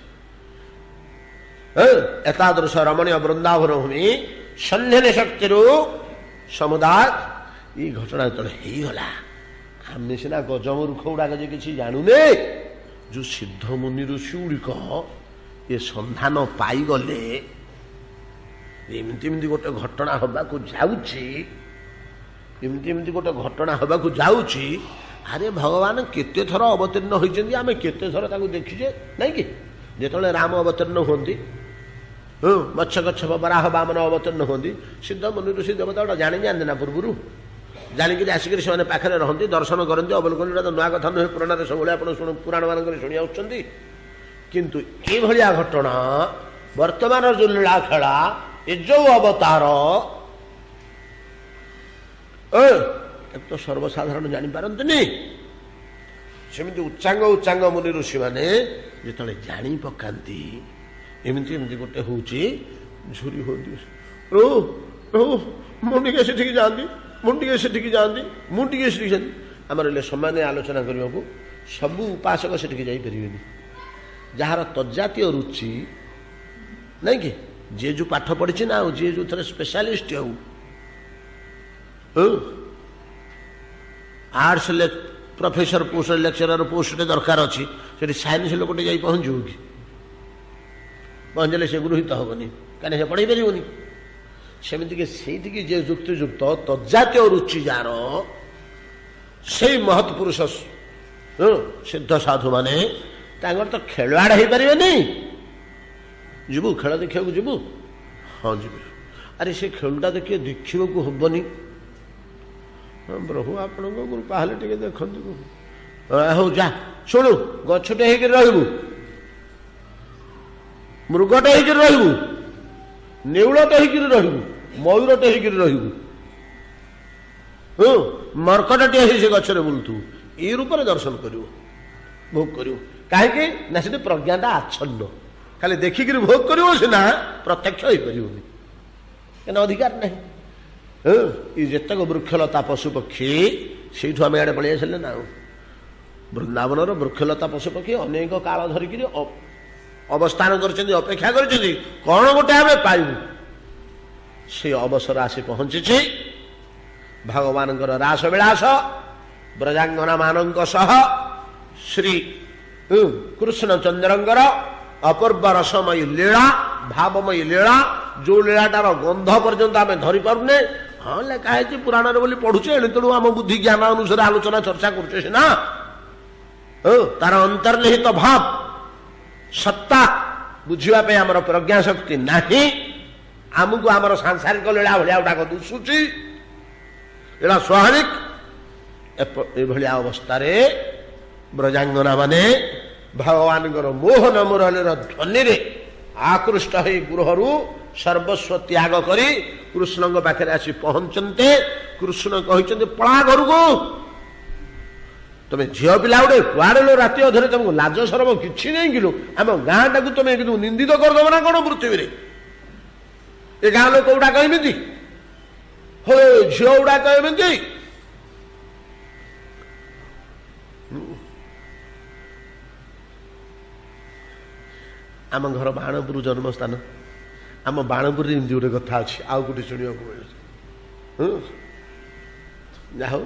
Speaker 1: ଏକାଦଶ ରମଣୀୟ ବୃନ୍ଦାବନ ଭୂମି ସନ୍ଧ୍ୟାନ ଶକ୍ତିରୁ ସମୁଦାୟ ଏଇ ଘଟଣା ଯେତେବେଳେ ହେଇଗଲା ଆମେ ସିନା ଗଜମୂର୍ଖ ଗୁଡାକ ଯେ କିଛି ଜାଣୁନେ ଯୋଉ ସିଦ୍ଧ ମୁନି ଋଷି ଗୁଡ଼ିକ ଏ ସନ୍ଧାନ ପାଇଗଲେ ଏମିତି ଏମିତି ଗୋଟେ ଘଟଣା ହବାକୁ ଯାଉଛି ଏମିତି ଗୋଟେ ଘଟଣା ହବାକୁ ଯାଉଛି ଆରେ ଭଗବାନ କେତେ ଥର ଅବତୀର୍ଣ୍ଣ ହୋଇଛନ୍ତି ଆମେ କେତେ ଥର ତାକୁ ଦେଖିଛେ ନାଇଁ କି ଯେତେବେଳେ ରାମ ଅବତୀର୍ଣ୍ଣ ହୁଅନ୍ତି ମତ୍ସ୍ୟ କଚ୍ଛପ ବରାହ ବାମନ ଅବତୀର୍ଣ୍ଣ ହୁଅନ୍ତି ସିଦ୍ଧ ମୁନି ଋଷି ଦେବତା ଗୁଡ଼ା ଜାଣିଯାଆନ୍ତି ନା ପୂର୍ବରୁ ଜାଣିକିରି ଆସିକରି ସେମାନେ ପାଖରେ ରହନ୍ତି ଦର୍ଶନ କରନ୍ତି ଅବଲୋକନ ତ ନୂଆ କଥା ନୁହେଁ ପୁରାଣରେ ସବୁବେଳେ ଆପଣ ପୁରାଣ ମାନଙ୍କରେ ଶୁଣି ଆସୁଛନ୍ତି। କିନ୍ତୁ ଏଇଭଳିଆ ଘଟଣା ବର୍ତ୍ତମାନ ଯୋଉ ଲୀଳା ଖେଳା ଏ ଯୋଉ ଅବତାର ତ ସର୍ବସାଧାରଣ ଜାଣିପାରନ୍ତିନି। ସେମିତି ଉଚ୍ଚାଙ୍ଗ ମୁନି ଋଷି ମାନେ ଯେତେବେଳେ ଜାଣି ପକାନ୍ତି ଏମିତି ଏମିତି ଗୋଟେ ହଉଛି ଝୁରି ହୁଅନ୍ତି ମୁଁ ଟିକେ ସେଠିକି ଯାଆନ୍ତି ମୁଁ ଟିକେ ସେଠିକି ଯାଆନ୍ତି ମୁଁ ଟିକେ ସେଠିକି ଯାଆନ୍ତି ଆମର ହେଲେ ସମାନ ଆଲୋଚନା କରିବାକୁ ସବୁ ଉପାସକ ସେଠିକି ଯାଇପାରିବେନି। ଯାହାର ତଜାତୀୟ ରୁଚି ନାଇଁ କି ଯିଏ ଯୋଉ ପାଠ ପଢିଛି ନା ଆଉ ଯିଏ ଯୋଉଥିରେ ସ୍ପେଶାଲିଷ୍ଟ ଆଉ ଆର୍ଟସ ପ୍ରଫେସର ପୋଷ୍ଟ ଲେକ୍ଚରର ପୋଷ୍ଟରେ ଦରକାର ଅଛି ସେଠି ସାଇନ୍ସ ଲୋକଟେ ଯାଇ ପହଞ୍ଚିବ କି ପହଞ୍ଚିଲେ ସେ ଗୃହୀତ ହବନି କାହିଁକି ସେ ପଢେଇ ପାରିବନି। ସେମିତିକି ସେଇଠିକି ଯେ ଯୁକ୍ତିଯୁକ୍ତ ତଜାତୀୟ ରୁଚି ଯାର ସେଇ ମହତ୍ ପୁରୁଷ ସିଦ୍ଧ ସାଧୁ ମାନେ ତାଙ୍କର ତ ଖେଳୁଆଡ ହେଇପାରିବେନି। ଯିବୁ ଖେଳ ଦେଖିବାକୁ ଯିବୁ ହଁ ଯିବୁ ଆରେ ସେ ଖେଳଟା ଦେଖିବାକୁ ହବନି ପ୍ରଭୁ ଆପଣଙ୍କ କୃପା ହେଲେ ଟିକେ ଦେଖନ୍ତୁ ହଉ ଯା ଶୁଣୁ ଗଛଟେ ହେଇକିରି ରହିବୁ ମୃଗଟେ ହେଇକିରି ରହିବୁ ନେଉଳଟେ ହେଇକିରି ରହିବୁ ମୟୂରଟେ ହେଇକିରି ରହିବୁ ମର୍କଟଟିଏ ହେଇ ସେ ଗଛରେ ବୁଲୁଥିବୁ ଏଇ ରୂପରେ ଦର୍ଶନ କରିବୁ ଭୋଗ କରିବୁ। କାହିଁକି ନା ସେଠି ପ୍ରଜ୍ଞାଟା ଆଚ୍ଛନ୍ନ ଖାଲି ଦେଖିକିରି ଭୋଗ କରିବ ସିନା ପ୍ରତ୍ୟକ୍ଷ ହେଇପାରିବନି କାହିଁକିନା ଅଧିକାର ନାହିଁ। ଏ ଯେତେକ ବୃକ୍ଷଲତା ପଶୁ ପକ୍ଷୀ ସେଇଠୁ ଆମେ ଆଡେ ପଳେଇ ଆସିଲେ ନା ଆଉ ବୃନ୍ଦାବନର ବୃକ୍ଷଲତା ପଶୁ ପକ୍ଷୀ ଅନେକ କାଳ ଧରିକିରି ଅବସ୍ଥାନ କରିଛନ୍ତି ଅପେକ୍ଷା କରିଛନ୍ତି କଣ ଗୋଟେ ଆମେ ପାଇବୁ। ସେ ଅବସର ଆସି ପହଞ୍ଚିଛି ଭଗବାନଙ୍କର ରାସ ବିଳାସ ବ୍ରଜାଙ୍ଗନା ମାନଙ୍କ ସହ ଶ୍ରୀ କୃଷ୍ଣଚନ୍ଦ୍ରଙ୍କର ଅପୂର୍ବ ରସମୟୀ ଲୀଳା ଭାବମୟୀ ଲୀଳା ଯୋଉ ଲୀଳାଟାର ଗନ୍ଧ ପର୍ଯ୍ୟନ୍ତ ଆମେ ଧରିପାରୁନେ ହଁ ଲେଖା ହେଇଛି ପୁରାଣରେ ବୋଲି ପଢୁଛେ ଏଣୁ ତେଣୁ ଆମ ବୁଦ୍ଧି ଜ୍ଞାନ ଅନୁସାରେ ଆଲୋଚନା ଚର୍ଚ୍ଚା କରୁଛେ ସିନା ତାର ଅନ୍ତର୍ନିହିତ ଭାବ ସତ୍ତା ବୁଝିବା ପାଇଁ ଆମର ପ୍ରଜ୍ଞା ଶକ୍ତି ନାହିଁ। ଆମକୁ ଆମର ସାଂସାରିକ ଲୀଳା ଭଳିଆ ଗୁଡାକ ଦୁଶୁଛି ଏଇଟା ସ୍ୱାଭାବିକ। ଏଭଳିଆ ଅବସ୍ଥାରେ ବ୍ରଜାଙ୍ଗନା ମାନେ ଭଗବାନଙ୍କର ମୋହନ ମୁରଳୀର ଧ୍ୱନିରେ ଆକୃଷ୍ଟ ହୋଇ ଗୃହରୁ ସର୍ବସ୍ୱ ତ୍ୟାଗ କରି କୃଷ୍ଣଙ୍କ ପାଖରେ ଆସି ପହଞ୍ଚନ୍ତି। କୃଷ୍ଣ କହିଛନ୍ତି ପଳା ଘରକୁ ତମେ ଝିଅ ପିଲା ଗୋଟେ କୁଆଡେ ରାତି ଅଧରେ ତମକୁ ଲାଜ ସରମ କିଛି ନାହିଁ କିଲୋ ଆମ ଗାଁଟାକୁ ତମେ କିନ୍ତୁ ନିନ୍ଦିତ କରିଦବ ନା କଣ ପୃଥିବୀରେ ଏ ଗାଁ ଲୋକ ଗୁଡାକ ଏମିତି ଝିଅ ଗୁଡାକ ଏମିତି ଆମ ଘର ବାଣପୁର ଜନ୍ମସ୍ଥାନ ଆମ ବାଣପୁରରେ ଏମିତି ଗୋଟେ କଥା ଅଛି ଆଉ ଗୋଟେ ଶୁଣିବାକୁ ମିଳୁଛି ଯାହା ହଉ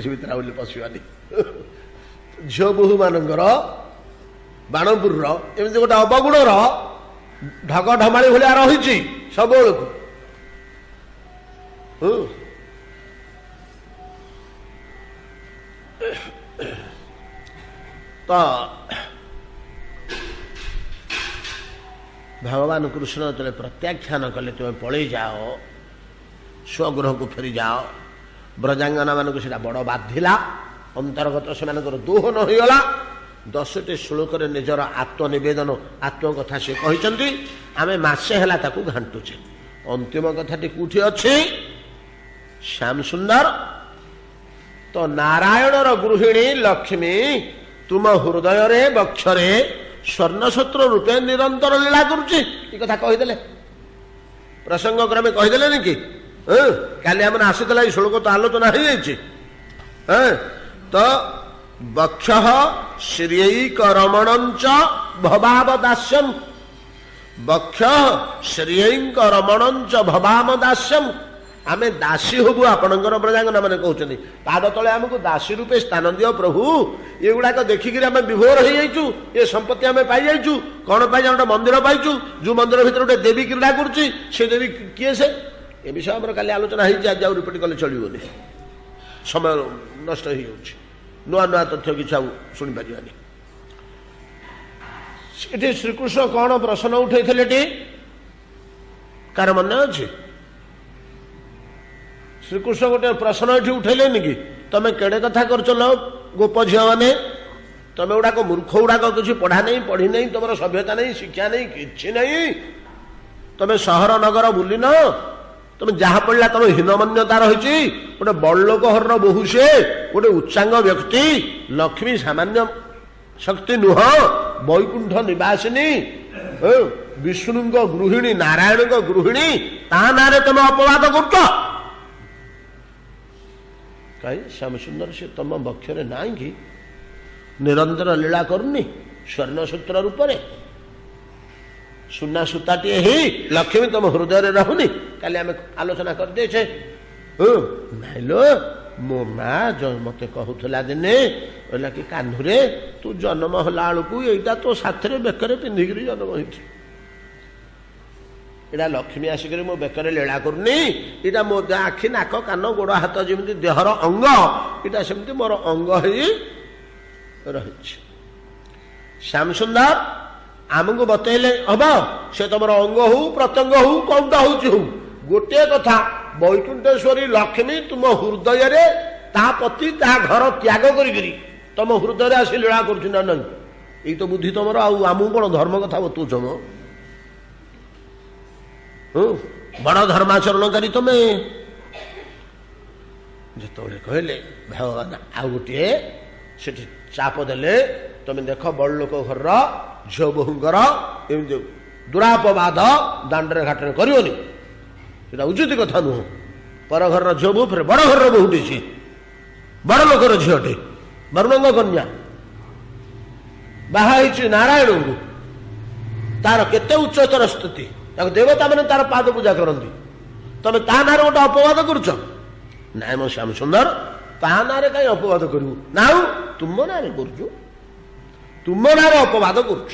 Speaker 1: ସେ ଭିତରେ ବୋଲି ପଶିବାନି ଝିଅ ବୋହୂ ମାନଙ୍କର ବାଣପୁରର ଏମିତି ଗୋଟେ ଅବଗୁଣର ଢଗ ଢମାଳି ଭଳିଆ ରହିଛି ସବୁବେଳକୁ तो भगवान कृष्ण जो प्रत्याख्यान कले तुम्हें पलि जाओ स्वगृह को फेरी जाओ ब्रजांगना मानक से बड़ बाधिला अंतर्गत से दोहन होगला 10टी श्लोक निजर आत्मनिवेदन आत्मकथा से कहते आम मसे है घाटुचे अंतिम कथाटी कौटी अच्छी श्याम सुंदर तो नारायणर गृहिणी लक्ष्मी तुम हृदय बक्षरे स्वर्णसूत्र रूपे निरंतर लीला करुच्ची कथा कहीदे प्रसंग क्रमे कहीदे कि काली आम आसीला श्लोक तो आलोचना हो तो बक्ष श्रीयक रमणंच भवाम दास्यम बक्ष श्रीयक रमणंच भवाम दास्यम आमे दासी हबु आपणकर ब्रजांगना मैंने कहते पाद तले आमको दासी रूपे स्थान दियो प्रभु ये गुड़ाक देखिक आम विभोर हो जाइचु ये संपत्ति आम पाई जाइचु कौन पाई गोटे मंदिर पाइचु जो मंदिर भीतर गोटे देवी क्रीड़ा करुच्ची से देवी किए से ए विषय आम काली आलोचना हो रिपोर्ट कले चलनी समय नष्ट हो नुआ नुआ तथ्य किसी शुणी पारानी श्रीकृष्ण कौन प्रश्न उठे कार मन अच्छे श्रीकृष्ण गोटे प्रश्न ये उठेलेनि कि तुम केड़े कथा कर गोप झील मैंने तुम गुड़ाक मूर्ख गुड़ाक किसी पढ़ा नहीं पढ़ी नहीं तुम सभ्यता नहीं शिक्षा नहीं कि नहीं तुम सहर नगर बुलिन तुम जहाँ पड़ा तुम हीनमान्यता रही गोटे बड़लोक हर बहु से गोटे उच्चांग व्यक्ति लक्ष्मी सामान्य शक्ति नुह वैकुंठ निवासिनी विष्णु गृहिणी नारायण गृहिणी ता ना तुम अपवाद कर कहीं श्याम सुंदर से तुम बक्षरे ना कि निरंतर लीला करनी स्वर्णसूत्र रूप से सुना सूताटी ही लक्ष्मी तुम हृदय रहुनी काली आम आलोचना करदे नाइलो मो माँ जो मत कहूला दिने कहला कि कान्हुरे तू जन्म होला बेलू यहीटा तो साथी बेकर पिंधिक जन्म हो एटा लक्ष्मी आसिक मो बेकर लीला करनी इटा मो आखि नाक कान गोड़ हाथ जमी देहर अंग इटा सेमती मोर अंग ही रही श्याम सुंदर आमको बतैले हम से तुम अंग हो प्रत्यंग हो कौनटा हूँ गोटे कथा वैकुंठेश्वरी लक्ष्मी तुम हृदय ता पति ता घर त्याग करी तुम हृदय आसी लीला कर नहीं तो बुद्धि तुम आमको कौन धर्म कथा बतौच मो बड़ धर्माचरणकारी तुम्हें जो कहले भगवान आउ गोटे से चाप देले तुम देख बड़ लोक घर झील बोहूंकर एमती दुरापवाद दाण्डे घाटे करनी सेटा उचित कथा नुह पर घर झील बोहू फिर बड़ घर बोहूटे सी बड़ लोकर झीलटे वर्णंग कन्या बाहा नारायण को तार केते उच्चतर स्तुति देवता मैंने तार पाद पूजा करती तुम ता ना गोटे अपवाद करुच नाई मो श्याम सुंदर ता ना कहीं अपवाद करू ना तुम ना कर तुम ना अपवाद करुच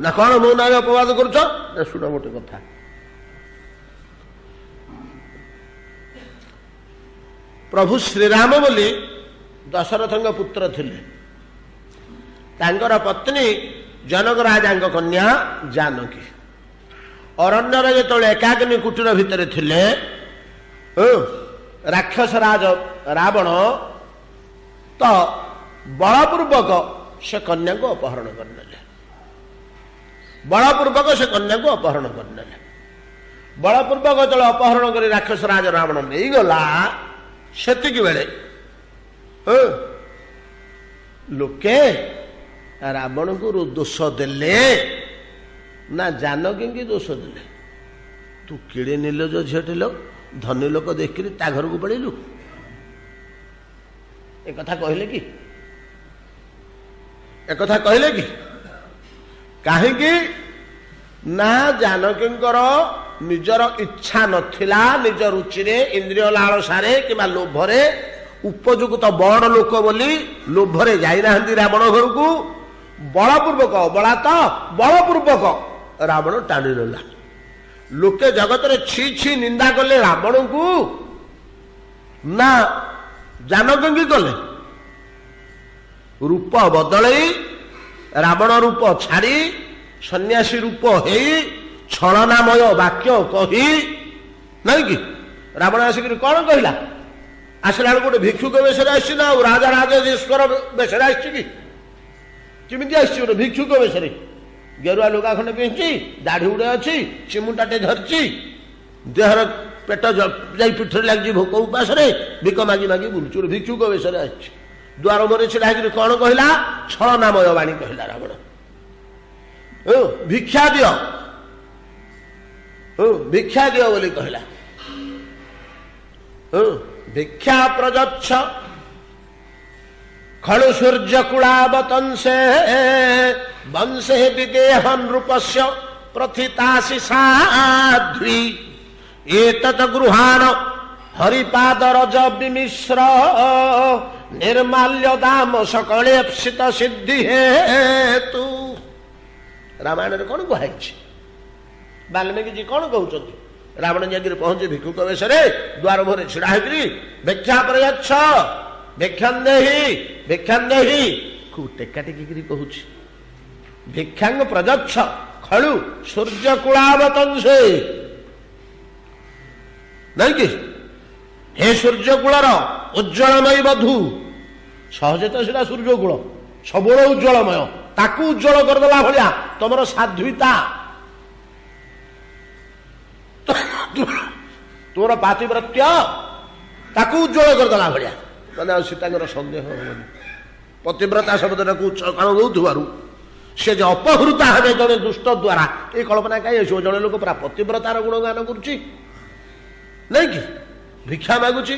Speaker 1: ना कौन मो ना अपवाद करुच ना शुण गोटे कथा प्रभु श्रीराम बोली दशरथ पुत्र थिले तांकर पत्नी जनक राजा कन्या जानकी अरण्यर जो एकाग्नि कुटीर भितर थिले राक्षस राज रावण तो बलपूर्वक से कन्या को अपहरण करने बलपूर्वक से कन्या को अपहरण करने बलपूर्वक जो अपहरण कर राक्षस राज रावण नहीं गला सेतिक बेले लोके रावण को दोष देले ना जानकी की दोष देले तू किड़े नील जो झीटे लो धनी लोक देख ता घर को पड़ेलु एक कथा कहले कि कहीं ना जानकी निजर इच्छा नथिला निज रुचि इंद्रिय लालसारे कि लोभरे उपयुक्त बड़ लोक बोली लोभरे जाइना रावण घर को बलपूर्वक बलात बलपूर्वक रावण टाणी नेला लोके जगत रे छी छी निंदा कले रावण को ना जानकी कले रूप बदलई रावण रूप छाड़ी सन्यासी रूप हेई छलनामय वाक्य कही नहीं कि रावण आसिक कौन कहला आसला गोटे भिक्षुक बेसरे आसी ना राजा राजेश्वर बेसरे आसी किमिति आसी गोटे भिक्षुक बेसरे गेरुआ लुगा खंडे पिंधि दाढ़ी गुड़े अच्छी चिमुटाटे धरची देहर पेट जा पिठ लगी भोक उपास भिक मागी मागी बुलुच भिक्षुक बेसरे आसी द्वार मुहर छिड़ा कौन कहला छलनामय वाणी कहला रावण भिक्षा दियो भिक्षा दियो बोली कहला भिक्षा प्रजच्छ खलु सूर्य कुलावतंसे वंशे विदेह नृपस्य प्रथितासि साध्वी एतत् गृहाण हरिपाद रज विमिश्र निर्माल्य दाम सकलेप्सित सिद्धि हेतु रामायण कौन कहुई वाल्मीकि जी कौन कहते रावण जाकर पहुंचे भिक्षुक वेश द्वार मुहर छिड़ा भिक्षा प्रयच्छ भिक्षान्देहि खूब टेका टेकी कहूँ भिक्षांग प्रजच्छ खलु सूर्य कुलावतंसे नहीं कि हे सूर्यकूलर उज्ज्वलमयी बधू सहजे तो सीधा सूर्यकूल सबुल उज्ज्वलमय ताकू उज्ज्वल करदेला भाया तुम साध्वीता तुम पातिव्रत्य ताकू उज्ज्वल करदेला भाया मैंने सीता सन्देह पतिव्रता शब्द उच्चारण दौथु से जो अपहृता हे जड़े दुष्ट द्वारा ये कल्पना कहीं आस जड़े लोक पूरा पतिव्रतार गुणगान करुच्ची नहीं कि भिक्षा मागुची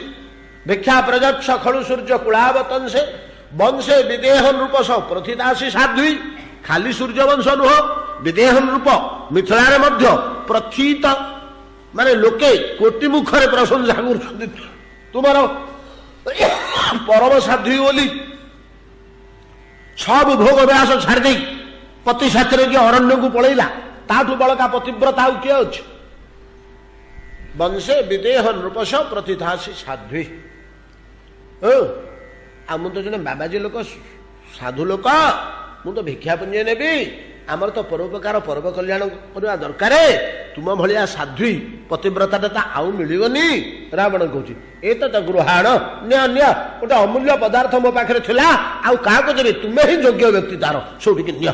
Speaker 1: भिक्षा प्रजच्छ खलु सूर्य कुलावतंसे वंशे विदेह नृपस प्रथितासी साध्वी खाली सूर्य वंश नुह विदेह नृप मिथिलार मध्य प्रथित माने लोके कोटि मुखरे प्रशंसा कर तुमर परम साध्वी बोली सब भोग व्यास छाड़ी पति साथी किए अरण्य को पलैला ताठू बड़का पतिव्रता किए अच्छे वंशे विदेह नृपस प्रथितासी साध्वी आ मु तो जने बाबाजी लोक साधु लोक मु तो भिक्षा पुंज नेबी आमर तो परोपकार पर्व कल्याण करवा दरकार तुम भाया साध्वी पतिव्रता आउ मिलनी रावण कहूँ ये तो गृहाण निया गोटे अमूल्य पदार्थ मो पाखे थिला आउ क्या देवी तुम्हें ही योग्य व्यक्ति तार सौटिक निय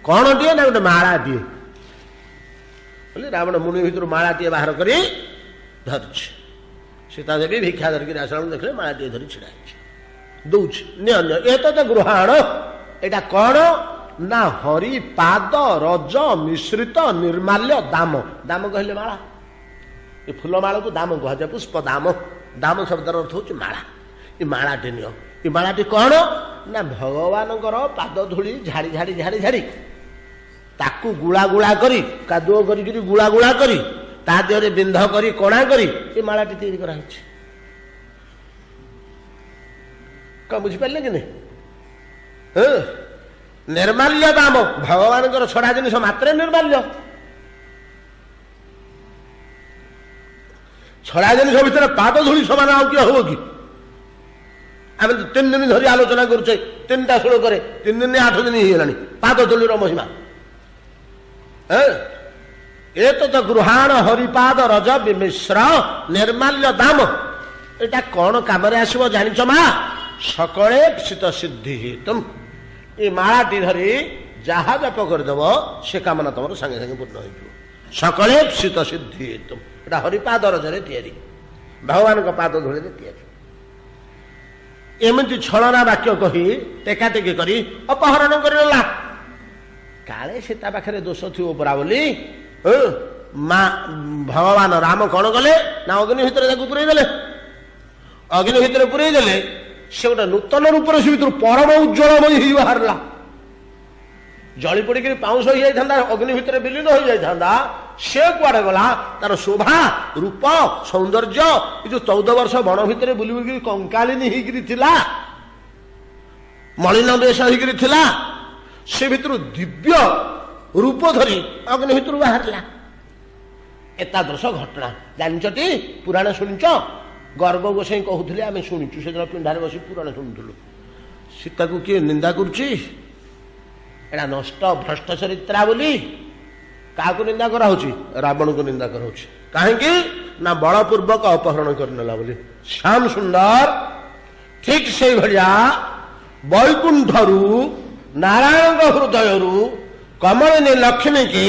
Speaker 1: कौन दिए ना गोटे माला दिए बोले रावण मुनि भर मालाटे बाहर कर धरछ सीता देवी भिक्षा धरिक आसला देखले मालाटे धरी छिड़ा दौच ये तो गृहाण एटा कौन ना हरिपाद रज मिश्रित निर्माल्य दाम दाम कहले माला ये फूलमाला को दाम कह पुष्प दाम दाम शब्दर अर्थ हूँ माला ये मालाटे नियो ये मालाटे कौन ना भगवान पाद धूली झाड़ी झाड़ी झाड़ी झाड़ी ताकू गुला गुला करी कादुओ करी गुला गुला करी ता देहरे बिंध करी कणा करी ये मालाटी तैयारी कराई कौन बुझिपारे कि नहीं निर्माल्य दाम भगवान छड़ा जिन मात्र निर्माल्य छड़ा जिन भितर पाद धूली समान आउ किए हम कि आम 3 दिन धरी आलोचना करुचे 3टा श्लोक 3 दिन 8 दिन हो पाद धूलीर महिमा तो गृहाण हरिपाद रज विमिश्र निर्माल्य दाम एटा कौन काम आसो जानिच मा सकले शीत सिद्धि तुम ये मालाटी धरी जहा जप करदेव से कामना तुम सागे सागे पूर्ण हो सकले शीत सिद्धि तुम एटा हरिपाद रजरे तैयारी भगवान पाद धूली तैयारी एमती छलना वाक्य कही टेका टेकी करी अपहरण करला काले सीता पाखे दोष थी परा बोली भगवान राम कौन कले ना अग्नि भितर पुरईदे अग्नि भितर पुरईदे से गोटे नूतन रूप से भर परम उज्ज्वलमयी बाहरला जली पड़ी पाउंस हो जाता अग्नि भितर विलीन हो जाता से कुआड़े गला तार शोभा रूप सौंदर्य जो 14 वर्ष बण भितर बुली बुली कंकालिनी होता मलिन बेश होता से भितर दिव्य रूप धरी अग्नि भितर बाहरला एतादृश घटना जानचटी पुराण शुणिच गर्व गोसाई कहते आम शुणुचु से पिंडारे बस पुराण शुणुलु सीता को किए निंदा करुच्ची एड़ा नष्ट भ्रष्ट चरित्रा बोली क्या निंदा कराऊँगी रावण को निंदा कराऊँगी कहीं ना बलपूर्वक अपहरण करनेला बोली श्याम सुंदर ठीक से भाया वैकुंठरू नारायण हृदय कमलिनी लक्ष्मी की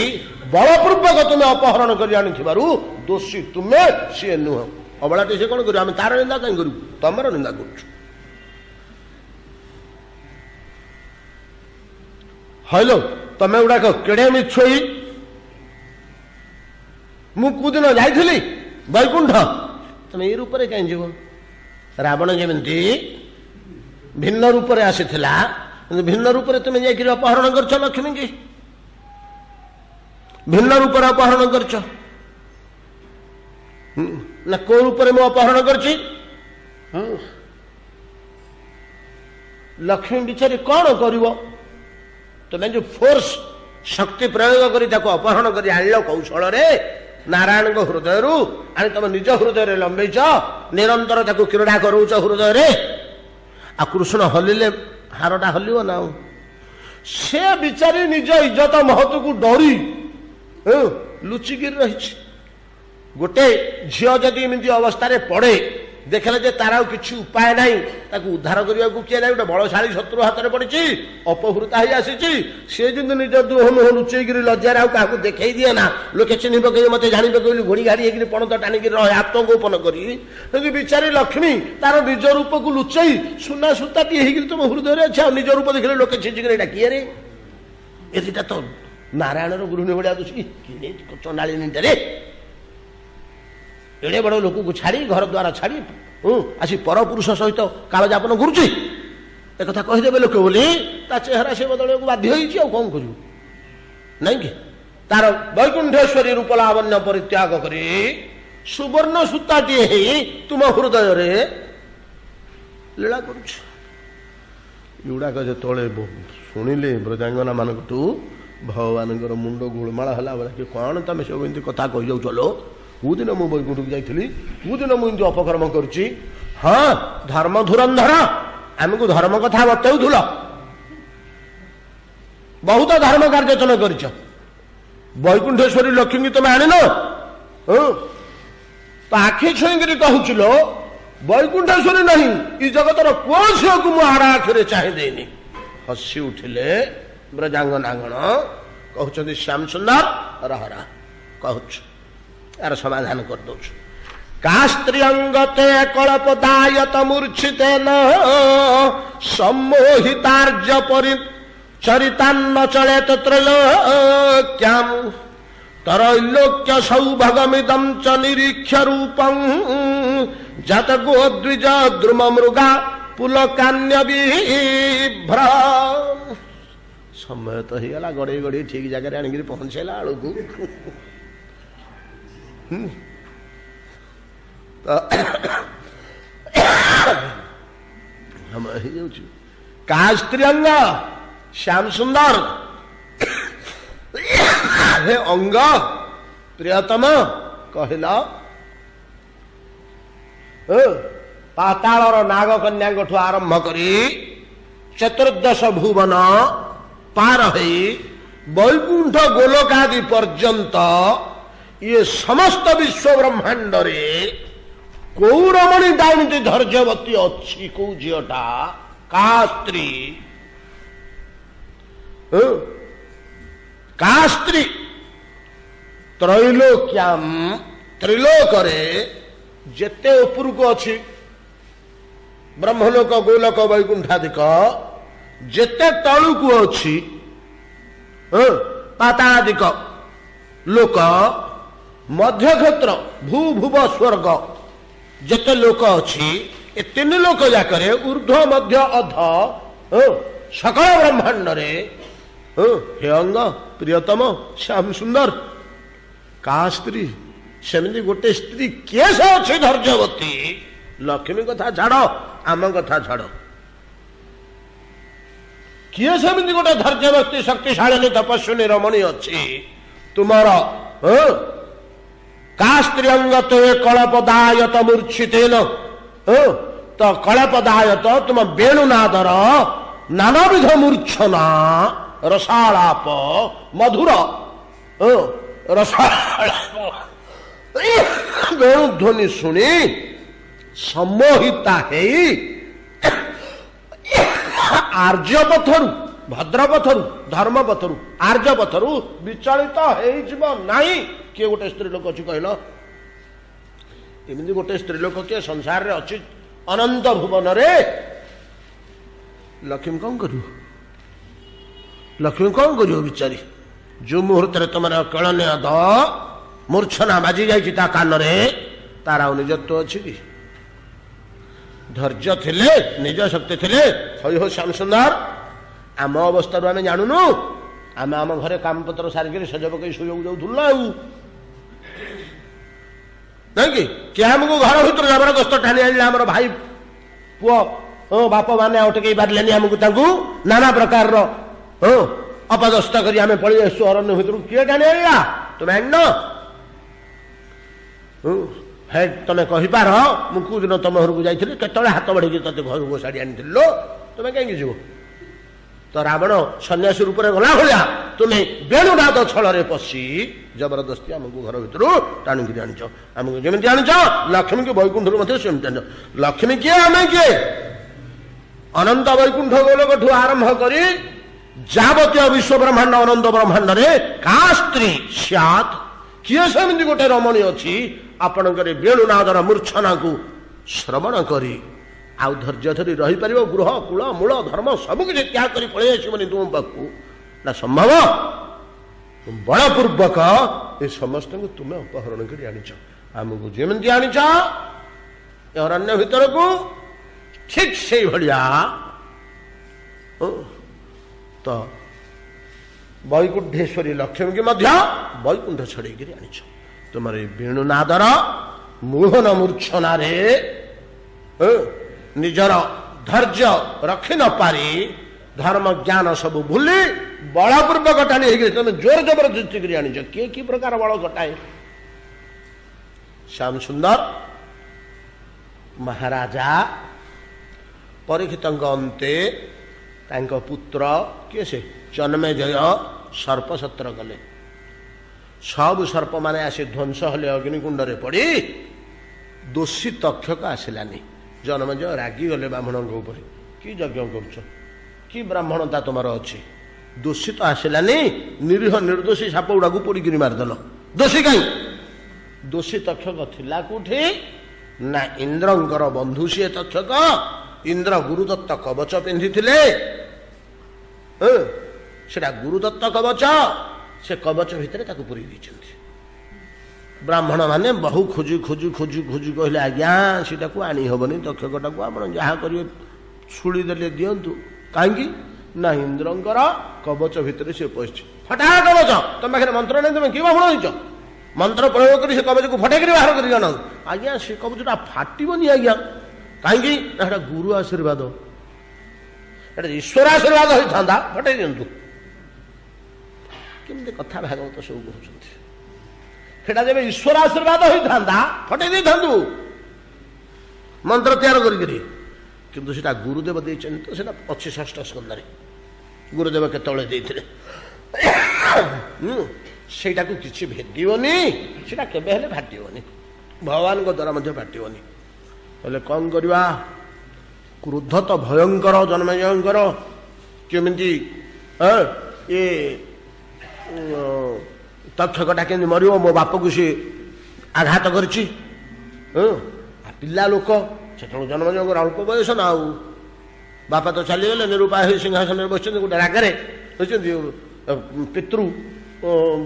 Speaker 1: बलपूर्वक तुम्हें अपहरण कर दोषी तुम्हें सी नुह अबलाटी से कौन करें तार निंदा कहीं करूँ तुम निंदा कर हलो तमें गुड़ाक केड़े मिछोई मुदिन जाइली वैकुंठ तुम ये रूप कहीं जीव रावण जमी भिन्न रूप आसीला भिन्न रूप तुम्हें जाकर अपहरण कर लक्ष्मी की भिन्न रूप अपहरण कर को रूप में अपहरण कर लक्ष्मी बिचारी कौन कर तुम्हें जो फोर्स शक्ति प्रयोग कर अपहरण कर कौशल नारायण हृदय आनी तुम निज हृदय लंबईच निरंतर क्रीड़ा करोच हृदय आ कृष्ण हलिले हारटा हलिव ना से बिचारी निज इज्जत महत्व को डरी लुचिकी रही गोटे झील जदि एमती अवस्था पड़े देखले जे तार किसी उपाय नहीं उद्धार करने को किए ना गोटे बलशाली शत्रु हाथ में पड़ी अपहृता ही आसी सी जो निज द्रोह मुह लुचेक लज्जार क्या देखई दिए ना लोके चिन्ह पकड़ मत जानी पकड़ घोड़ी घाड़ी होकर पणत टाणिक रहे आत्मगोपन करी बिचारी लक्ष्मी तार निज रूप को लुचई सुना सूताटी होकर तुम हृदय अच्छे निज रूप देखले लोके छिचिक किए रे एटा तो नारायण गृहिणी भाया दूसरी चंडाळीनीटे एड़े बड़ लोक को छाड़ी घर द्वार छाड़ी आसी पर पुरुष सहित काल जापन करुच्ची एक कहीदेवे लोक बोली चेहरा से बदल बाध्य कौन कर नहीं कि तार वैकुंठेश्वरी रूप लावण्य परित्याग करी सुवर्ण सूताटी तुम हृदय लीला करुड़ाक जो शुणिले ब्रजांगना मान भगवान मुंड गोलमाल है कि कौन तुम सब एमती कथा कही जाऊ चलो कौ दिन मु वैकुंठ को जाइली कौ दिन मुझे अपकर्म करुच्ची हाँ धर्म धुरंधर आमको धर्म कथा बताऊल बहुत धर्म कार्य तुम कर वैकुंठेश्वरी लक्ष्मी तुम आन तो आखि छुईकरी कहूल वैकुंठेश्वरी नहीं इ जगतर कौ झील को मुझे आड़ आखिरे चाहे देनी हसी उठिले ब्रजांगनागण कहते श्याम सुंदर रहरा कहु यार समाधान कर दौ का स्त्रियंगते कलपदायत मूर्छिते न सम्मोहितार्य चरितान्न चले त्रैलोक्याम त्रैलोक्य सौभगमिदं च निरीक्ष्य रूपं जत गोद्विज द्रुम मृगा पुलकान्य विभ्र समय तो होगा गड़े गड़े ठीक जगह आनिक पहुंचेला आड़ू का स्त्रीअंग श्याम सुंदर हे अंग प्रियतम कहल पाताल नागकन्या आरंभ करी चतुर्दश भुवन पार है वैकुंठ गोलोकादि पर्यंत ये समस्त विश्व ब्रह्मांड रे कौ रमणी दाउनी धैर्यवती अच्छी कौ झीटा का स्त्री का स्त्री त्रैलोक्याम त्रिलोक जेते उपरक अच्छी ब्रह्मलोक गोलोक वैकुंठादिक जेते तलुक अच्छी पातादिक लोक मध्य क्षेत्र भू भुव स्वर्ग जेते लोक अच्छी ए तीन लोक जाकरे ऊर्ध्व मध्य अध सकल ब्रह्मांड रे हे अंग प्रियतम श्याम सुंदर का स्त्री सेमती गोटे स्त्री किए से अच्छी धैर्यवती लक्ष्मी कथा छाड़ आम कथा छाड़ किए सेमती गोटे धैर्यवती शक्तिशाली तपस्विनी रमणी अच्छी तुमर का स्त्री अंग ते कलपदायत मूर्छितेन ତ କଳପଦାୟତ ତୁମ ବେଣୁନାଦର ନାନାବିଧ ମୂର୍ଚ୍ଛନା ରସାଳାପ ମଧୁର ରସାଳାପ ବେଣୁଧ୍ୱନି ଶୁଣି ସମ୍ମୋହିତା ହେଇ ଆର୍ଯ୍ୟପଥରୁ ଭଦ୍ରପଥରୁ ଧର୍ମପଥରୁ ଆର୍ଯ୍ୟପଥରୁ ବିଚଳିତ ହେଇଯିବ ନାହିଁ। କିଏ ଗୋଟେ ସ୍ତ୍ରୀ ଲୋକ ଅଛି କହିଲ? ଏମିତି ଗୋଟେ ସ୍ତ୍ରୀ ଲୋକ କିଏ ସଂସାରରେ ଅଛି ଅନନ୍ତ ଭୁବନରେ? ଲକ୍ଷ୍ମୀ କଣ କରିବ? ଲକ୍ଷ୍ମୀ କଣ କରିବ ବିଚାରୀ? ଯୋଉ ମୁହୂର୍ତ୍ତରେ ତମର କଳନିୟଦ ମୂର୍ଚ୍ଛନା ବାଜି ଯାଇଛି ତା କାନରେ, ତାର ଆଉ ନିଜତ୍ୱ ଅଛି କି? ଧୈର୍ଯ୍ୟ ଥିଲେ, ନିଜ ଶକ୍ତି ଥିଲେ, ହଇ ହୋ ଶ୍ୟାମ ସୁନ୍ଦର ଆମ ଅବସ୍ଥାରୁ ଆମେ ଜାଣୁନୁ? ଆମେ ଆମ ଘରେ କାମପତ୍ର ସାରିକିରି ସଜ ପକେଇ ଶୋଇବାକୁ ଯାଉଥିଲୁ ଆଉ ନାଇଁ କି? କିଏ ଆମକୁ ଘର ଭିତରୁ ଜବରଦସ୍ତ ଟାଣି ଆଣିଲେ? ଆମର ଭାଇ ପୁଅ ବାପ ମାନେ ଆଉ ଟେକେଇ ପାରିଲେନି ଆମକୁ, ତାଙ୍କୁ ନାନା ପ୍ରକାରର ଅପଦସ୍ତ କରି ଆମେ ପଳେଇ ଆସିଛୁ ଅରଣ୍ୟ ଭିତରକୁ। କିଏ ଟାଣି ଆଣିଲା? ତୁମେ ଆଣିନ? ହେ ତମେ କହିପାର ମୁଁ କୋଉ ଦିନ ତମ ଘରକୁ ଯାଇଥିଲି, କେତେବେଳେ ହାତ ବଢେଇକି ତତେ ଘରକୁ ଶାଢୀ ଆଣିଥିଲ? ତୁମେ କାହିଁକି ଯିବ? ତ ରାବଣ ସନ୍ନ୍ୟାସୀ ରୂପରେ ଗଲା ଭଳିଆ ତୁମେ ବେଣୁନାଦ ଛଳରେ ପଶି ଜବରଦସ୍ତି ଆମକୁ ଘର ଭିତରୁ ଟାଣିକିରି ଆଣିଛ। ଆମକୁ ଯେମିତି ଆଣିଛ ଲକ୍ଷ୍ମୀକି ବୈକୁଣ୍ଠରୁ ମଧ୍ୟ ସେମିତି ଆଣିଛ। ଲକ୍ଷ୍ମୀ କିଏ? ଆମେ କିଏ? ଅନନ୍ତ ବୈକୁଣ୍ଠ ଗୋଲକଠୁ ଆରମ୍ଭ କରି ଯାବତୀୟ ବିଶ୍ୱ ବ୍ରହ୍ମାଣ୍ଡ ଅନନ୍ତ ବ୍ରହ୍ମାଣ୍ଡରେ କା ସ୍ତ୍ରୀ ସ୍ୟାତ୍? କିଏ ସେମିତି ଗୋଟେ ରମଣୀ ଅଛି ଆପଣଙ୍କର ବେଣୁନାଦର ମୂର୍ଚ୍ଛନାକୁ ଶ୍ରବଣ କରି ଆଉ ଧୈର୍ଯ୍ୟ ଧରି ରହିପାରିବ? ଗୃହ କୁଳ ମୂଳ ଧର୍ମ ସବୁ କିଛି ତ୍ୟାଗ କରି ପଳେଇ ଆସିବନି ତୁମ ପାଖକୁ? ନା ସମ୍ଭବ? ବଳପୂର୍ବକ ଏ ସମସ୍ତଙ୍କୁ ତୁମେ ଅପହରଣ କରି ଆଣିଛ। ଆମକୁ ଯେମିତି ଆଣିଛ ଏ ଅରଣ୍ୟ ଭିତରକୁ, ଠିକ ସେଇଭଳିଆ ତ ବୈକୁଣ୍ଠେଶ୍ୱରୀ ଲକ୍ଷ୍ମୀକି ମଧ୍ୟ ବୈକୁଣ୍ଠ ଛଡେଇକିରି ଆଣିଛ। ତୁମର ଏ ବେଣୁନାଦର ମୋହନ ମୂର୍ଚ୍ଛନାରେ ନିଜର ଧୈର୍ଯ୍ୟ ରଖି ନ ପାରି ଧର୍ମ ଜ୍ଞାନ ସବୁ ଭୁଲି ବଳପୂର୍ବକ ଟାଣି ହେଇକିରି ତମେ ଜୋର ଜବରଦସ୍ତି କରି ଆଣିଛ। କିଏ କି ପ୍ରକାର ବଳ ଘଟାଏ? ଶ୍ୟାମ ସୁନ୍ଦର ମହାରାଜା ପରୀକ୍ଷିତଙ୍କ ଅନ୍ତେ ତାଙ୍କ ପୁତ୍ର କିଏ ସେ ଜନ୍ମେଜୟ ସର୍ପସତ୍ର କଲେ। ସବୁ ସର୍ପ ମାନେ ଆସି ଧ୍ୱଂସ ହେଲେ ଅଗ୍ନିକୁଣ୍ଡରେ ପଡି, ଦୋଷୀ ତକ୍ଷକ ଆସିଲାନି। ଜନ୍ମେଜୟ ରାଗିଗଲେ ବ୍ରାହ୍ମଣଙ୍କ ଉପରେ, କି ଯଜ୍ଞ କରୁଛ? କି ବ୍ରାହ୍ମଣତା ତୁମର ଅଛି? ଦୋଷୀ ତ ଆସିଲାନି, ନିରୀହ ନିର୍ଦ୍ଦୋଷୀ ସାପ ଗୁଡାକୁ ପୋଡିକିରି ମାରିଦେଲ। ଦୋଷୀ କାହିଁ? ଦୋଷୀ ତକ୍ଷକ ଥିଲା କୋଉଠି? ନା ଇନ୍ଦ୍ରଙ୍କର ବନ୍ଧୁ ସିଏ ତକ୍ଷକ। ଇନ୍ଦ୍ର ଗୁରୁଦତ୍ତ କବଚ ପିନ୍ଧିଥିଲେ, ସେଟା ଗୁରୁଦତ୍ତ କବଚ। ସେ କବଚ ଭିତରେ ତାକୁ ପୁରେଇ ଦେଇଛନ୍ତି। ବ୍ରାହ୍ମଣ ମାନେ ବହୁ ଖୋଜି ଖୋଜି ଖୋଜି ଖୋଜି କହିଲେ, ଆଜ୍ଞା ସେଟାକୁ ଆଣି ହବନି, ତକ୍ଷକଟାକୁ ଆପଣ ଯାହା କରିବେ ଛୁଳି ଦେଲେ ଦିଅନ୍ତୁ। କାହିଁକି? ନା ଇନ୍ଦ୍ରଙ୍କର କବଚ ଭିତରେ ସେ ପଶିଛି। ଫଟା କବଚ, ତମ ପାଖରେ ମନ୍ତ୍ର ନାହିଁ, ତମେ କି ବ୍ରାହ୍ମଣ ହେଇଛ? ମନ୍ତ୍ର ପ୍ରୟୋଗ କରି ସେ କବଚକୁ ଫଟେଇକରି ବାହାର କରି ଜାଣ। ଆଜ୍ଞା ସେ କବଚଟା ଫାଟିବନି ଆଜ୍ଞା। କାହିଁକି? ନା ସେଟା ଗୁରୁ ଆଶୀର୍ବାଦ, ସେଟା ଈଶ୍ୱର ଆଶୀର୍ବାଦ ହେଇଥାନ୍ତା, ଫଟେଇ ଦିଅନ୍ତୁ। କେମିତି କଥା ଭାଗବତ ସବୁ କହୁଛନ୍ତି। ସେଟା ଯେବେ ଈଶ୍ୱର ଆଶୀର୍ବାଦ ହେଇଥାନ୍ତା ଫଟେଇ ଦେଇଥାନ୍ତୁ ମନ୍ତ୍ର ତିଆର କରିକିରି। କିନ୍ତୁ ସେଟା ଗୁରୁଦେବ ଦେଇଛନ୍ତି, ତ ସେଟା ଅଛି ଷଷ୍ଠ ସ୍କନ୍ଧରେ। ଗୁରୁଦେବ କେତେବେଳେ ଦେଇଥିଲେ? ସେଇଟାକୁ କିଛି ଭେଦିବନି, ସେଟା କେବେ ହେଲେ ଫାଟିବନି, ଭଗବାନଙ୍କ ଦ୍ୱାରା ମଧ୍ୟ ଫାଟିବନି। ହେଲେ କଣ କରିବା? କ୍ରୋଧ ତ ଭୟଙ୍କର ଜନ୍ମେଜୟଙ୍କର। କେମିତି ଏ ତକ୍ଷକଟା କେମିତି ମରିବ? ମୋ ବାପକୁ ସେ ଆଘାତ କରିଛି। ପିଲା ଲୋକ, ସେତେବେଳେ ଜନ୍ମେଜୟଙ୍କର ଅଳ୍ପ ବୟସ ନା, ଆଉ ବାପା ତ ଚାଲିଗଲେ, ନିରୁପାୟ ହେଇ ସିଂହାସନରେ ବସିଛନ୍ତି, ଗୋଟେ ରାଗରେ ବସିଛନ୍ତି। ପିତୃ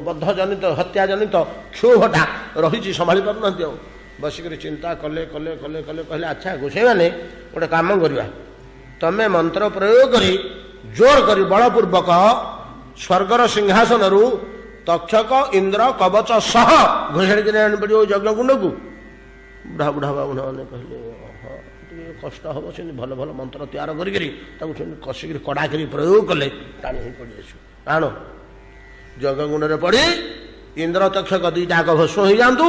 Speaker 1: ବଦ୍ଧ ଜନିତ ହତ୍ୟା ଜନିତ କ୍ଷୋଭଟା ରହିଛି, ସମ୍ଭାଳି ପାରୁନାହାନ୍ତି। ଆଉ ବସିକରି ଚିନ୍ତା କଲେ କଲେ କଲେ କଲେ କହିଲେ, ଆଚ୍ଛା ଗୋସାଇଁମାନେ ଗୋଟେ କାମ କରିବା, ତମେ ମନ୍ତ୍ର ପ୍ରୟୋଗ କରି ଜୋର କରି ବଳପୂର୍ବକ ସ୍ୱର୍ଗର ସିଂହାସନରୁ ତକ୍ଷକ ଇନ୍ଦ୍ର କବଚ ସହ ଘୋଷାଡ଼ିକିରି ଆଣିପଡ଼ିବ ଯଜ୍ଞକୁଣ୍ଡକୁ। ବୁଢ଼ା ବୁଢ଼ା ବାବୁଣା ମାନେ କହିଲେ, ହଁ ଟିକେ କଷ୍ଟ ହେବ, ସେମିତି ଭଲ ଭଲ ମନ୍ତ୍ର ତିଆର କରିକିରି ତାକୁ ସେମିତି କଷିକିରି କଡ଼ାକିରି ପ୍ରୟୋଗ କଲେ ଟାଣି ହୋଇ ପଡ଼ି ଆସିବ। ଆଣ ଯଜ୍ଞକୁଣ୍ଡରେ ପଡ଼ି ଇନ୍ଦ୍ର ତକ୍ଷକ ଦୁଇଟା ଆଗ ଭସ୍ମ ହେଇଯାଆନ୍ତୁ,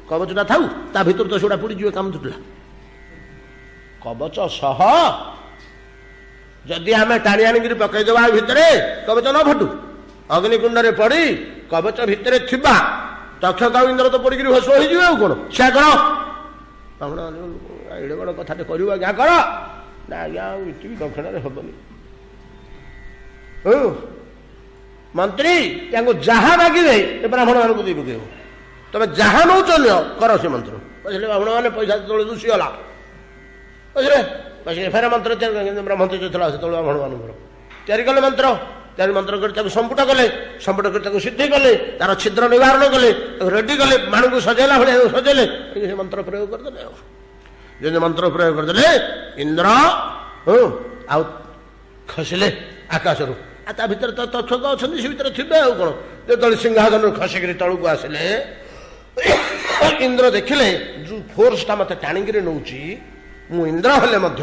Speaker 1: କବଚଟା ଥାଉ, ତା ଭିତରୁ ତ ସେଗୁଡ଼ା ପୋଡ଼ିଯିବେ, କାମ ତୁଟିଲା। କବଚ ସହ ଯଦି ଆମେ ଟାଣି ଆଣିକିରି ପକେଇଦେବା ଭିତରେ କବଚ ନ ଫଟୁ ଅଗ୍ନିକୁଣ୍ଡରେ ପଡ଼ି କବଚ ଭିତରେ ଥିବା ତକ୍ଷକ ଇନ୍ଦ୍ର ତ ପଡ଼ିକିରି ଭସ୍ମ ହେଇଯିବେ ଆଉ କ'ଣ ସେ କର ଆପଣ ଏଡ଼େ ବଡ଼ କଥାଟେ କରିବୁ ଆଜ୍ଞା କର ନା ଆଜ୍ଞା ଆଉ ଏତିକି ଦକ୍ଷିଣରେ ହବନି। ମନ୍ତ୍ରୀ ତାଙ୍କୁ ଯାହା ମାଗିବେ ଏ ବ୍ରାହ୍ମଣମାନଙ୍କୁ ଦେଇ ପକେଇବ ତମେ ଯାହା ନଉଛ ନିଅ କର ସେ ମନ୍ତ୍ର ବୁଝିଲେ ବ୍ରାହ୍ମଣମାନେ ପଇସା ଯେତେବେଳେ ଦୂଷିଗଲା ବୁଝିଲେ ଫେର ମନ୍ତ୍ର ମନ୍ତ୍ର ଯେତେବେଳେ ସେତେବେଳେ ବ୍ରାହ୍ମଣମାନଙ୍କର ତିଆରି କଲେ ମନ୍ତ୍ର ତିଆରି ମନ୍ତ୍ର କରି ତାକୁ ସମ୍ପୁଟ କଲେ ସମ୍ପୁଟ କରି ତାକୁ ସିଦ୍ଧି କଲେ ତାର ଛିଦ୍ର ନିବାରଣ କଲେ ତାକୁ ରେଡି କଲେ ମାଣକୁ ସଜେଇଲା ଭଳିଆ ସଜେଇଲେ ସେ ମନ୍ତ୍ର ପ୍ରୟୋଗ କରିଦେଲେ ଆଉ ଯେମିତି ମନ୍ତ୍ର ପ୍ରୟୋଗ କରିଦେଲେ ଇନ୍ଦ୍ର ଆଉ ଖସିଲେ ଆକାଶରୁ ଆଉ ତା ଭିତରେ ତ ତକ୍ଷକ ଅଛନ୍ତି ସେ ଭିତରେ ଥିବେ ଆଉ କ'ଣ ଯେତେବେଳେ ସିଂହାସନରୁ ଖସିକିରି ତଳକୁ ଆସିଲେ ଇନ୍ଦ୍ର ଦେଖିଲେ ଯୋଉ ଫୋର୍ସଟା ମତେ ଟାଣିକିରି ନେଉଛି ମୁଁ ଇନ୍ଦ୍ର ହେଲେ ମଧ୍ୟ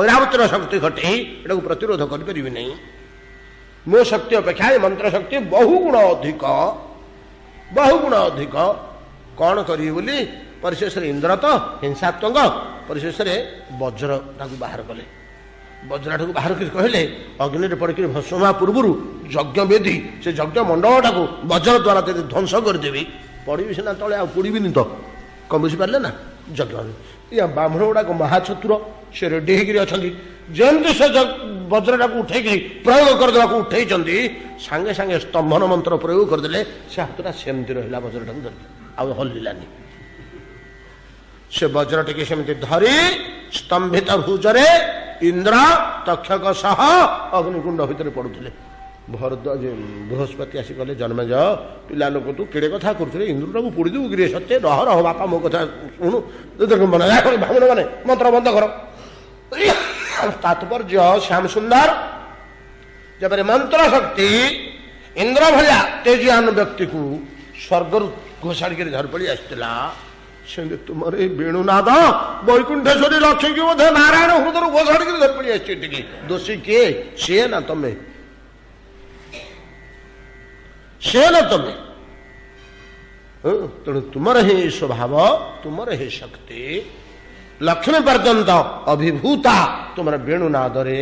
Speaker 1: ଐରାବତୀର ଶକ୍ତି ଘଟେଇ ଏଟାକୁ ପ୍ରତିରୋଧ କରିପାରିବି ନାହିଁ। ମୋ ଶକ୍ତି ଅପେକ୍ଷା ଏ ମନ୍ତ୍ର ଶକ୍ତି ବହୁଗୁଣ ଅଧିକ କ'ଣ କରିବି ବୋଲି ପରିଶେଷରେ ଇନ୍ଦ୍ର ତ ହିଂସାତ୍ମକ ପରିଶେଷରେ ବଜ୍ରଟାକୁ ବାହାର କଲେ ବଜ୍ରଟାକୁ ବାହାର କରି କହିଲେ ଅଗ୍ନିରେ ପଡ଼ିକିରି ଭସ୍ମ ହେବା ପୂର୍ବରୁ ଯଜ୍ଞ ବେଦୀ ସେ ଯଜ୍ଞ ମଣ୍ଡଳଟାକୁ ବଜ୍ର ଦ୍ୱାରା ଯଦି ଧ୍ୱଂସ କରିଦେବି ପଡ଼ିବି ସିନା ତଳେ ଆଉ ପଡ଼ିବିନି ତ କ'ଣ ବୁଝିପାରିଲେ ନା ଯଜ୍ଞ ବ୍ରାହ୍ମଣ ଗୁଡ଼ାକ ମହାଚତୁର ସେ ରେଡି ହେଇକିରି ଅଛନ୍ତି ଯେମିତି ସେ ବଜ୍ରଟାକୁ ଉଠେଇକିରି ପ୍ରୟୋଗ କରିଦେବାକୁ ଉଠେଇଛନ୍ତି ସାଙ୍ଗେ ସାଙ୍ଗେ ସ୍ତମ୍ଭନ ମନ୍ତ୍ର ପ୍ରୟୋଗ କରିଦେଲେ ସେ ହାତଟା ସେମିତି ରହିଲା ବଜ୍ରଟାକୁ ଧରିକି ଆଉ ହଲିଲାନି। ସେ ବଜ୍ର ଟିକେ ସେମିତି ଧରି ସ୍ତମ୍ଭିତ ଭୁଜରେ ଇନ୍ଦ୍ର ତକ୍ଷକ ସହ ଅଗ୍ନିକୁଣ୍ଡ ଭିତରେ ପଡୁଥିଲେ। ବୃହସ୍ପତି ଆସି କଲେ ଜନ୍ମେଜୟ ପିଲା ଲୋକ ତୁ କେଡ଼େ କଥା କରୁଥିଲେ ଇନ୍ଦ୍ରଟାକୁ ପୋଡ଼ିଦେବୁ କିରେ ସତ୍ୟ ରହ ରହ ବାପା ମୋ କଥା ଶୁଣୁ ବ୍ରାହ୍ମଣ ମାନେ ମନ୍ତ୍ର ବନ୍ଦ କର। ତାତ୍ପର୍ଯ୍ୟ ଶ୍ୟାମ ସୁନ୍ଦର ଯେପରି ମନ୍ତ୍ର ଶକ୍ତି ଇନ୍ଦ୍ର ଭଳିଆ ତେଜିଆନ ବ୍ୟକ୍ତିକୁ ସ୍ୱର୍ଗରୁ ଘୋଷାଡ଼ିକିରି ଧରପଡ଼ି ଆସିଥିଲା ସେମିତି ତୁମର ଏଇ ବେଣୁନାଦ ବୈକୁଣ୍ଠେଶ୍ୱରୀ ଲକ୍ଷ୍ମୀକି ମଧ୍ୟ ନାରାୟଣ ହୃଦୟରୁ ଘୋଷାଡ଼ିକିରି ଧରପଡ଼ି ଆସିଛି ଟିକେ ଦୋଷୀ କିଏ ସିଏ ନା ତମେ ସେ ନା ତମେ ତେଣୁ ତୁମର ହିଁ ସ୍ୱଭାବ ତୁମର ହିଁ ଶକ୍ତି ଲକ୍ଷ୍ମୀ ପର୍ଯ୍ୟନ୍ତ ଅଭିଭୂତା ତୁମର ବେଣୁନାଦରେ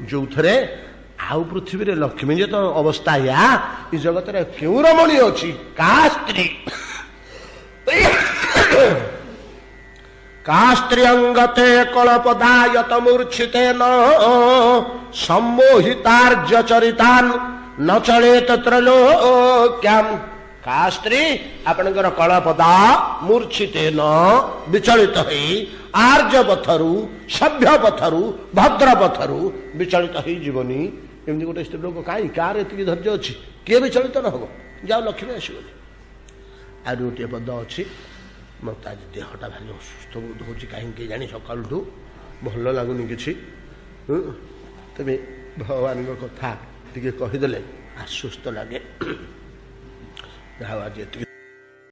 Speaker 1: ଯୋଉଥିରେ ଆଉ ପୃଥିବୀରେ ଲକ୍ଷ୍ମୀ ଯେ ତ ଅବସ୍ଥା ୟା ଏ ଜଗତରେ କେଉଁ ରମଣୀ ଅଛି କାହା ସ୍ତ୍ରୀ କା ସ୍ତ୍ରୀଅଙ୍ଗତେ କଳପଦାୟତ ମୂର୍ଚ୍ଛିତେନ ସମ୍ମୋହିତାର୍ଯ୍ୟ ଚରିତାନ୍ ନ ଚଳେ ତତ୍ର ଲୋକ୍ୟାମ୍। କା ସ୍ତ୍ରୀ ଆପଣଙ୍କର କଳପଦା ମୂର୍ଚ୍ଛିତେନ ବିଚଳିତ ହେଇ ଆର୍ଯ୍ୟ ପଥରୁ ସଭ୍ୟ ପଥରୁ ଭଦ୍ର ପଥରୁ ବିଚଳିତ ହେଇଯିବନି। ଏମିତି ଗୋଟେ ସ୍ତ୍ରୀ ଲୋକ କାହିଁ କାହାର ଏତିକି ଧୈର୍ଯ୍ୟ ଅଛି କିଏ ବିଚଳିତ ନ ହବ ଯାଉ ଲକ୍ଷ୍ମୀ ଆସିବନି। ଆଉ ଗୋଟିଏ ପଦ ଅଛି ମୋତେ ଆଜି ଦେହଟା ଭାରି ଅସୁସ୍ଥ ବୋଧ ହେଉଛି କାହିଁକି ଜାଣି ସକାଳଠୁ ଭଲ ଲାଗୁନି କିଛି ତେବେ ଭଗବାନଙ୍କ କଥା ଟିକେ କହିଦେଲେ ଆଶ୍ୱସ୍ତ ଲାଗେ। ଯାହା ଆଜି ଏତିକି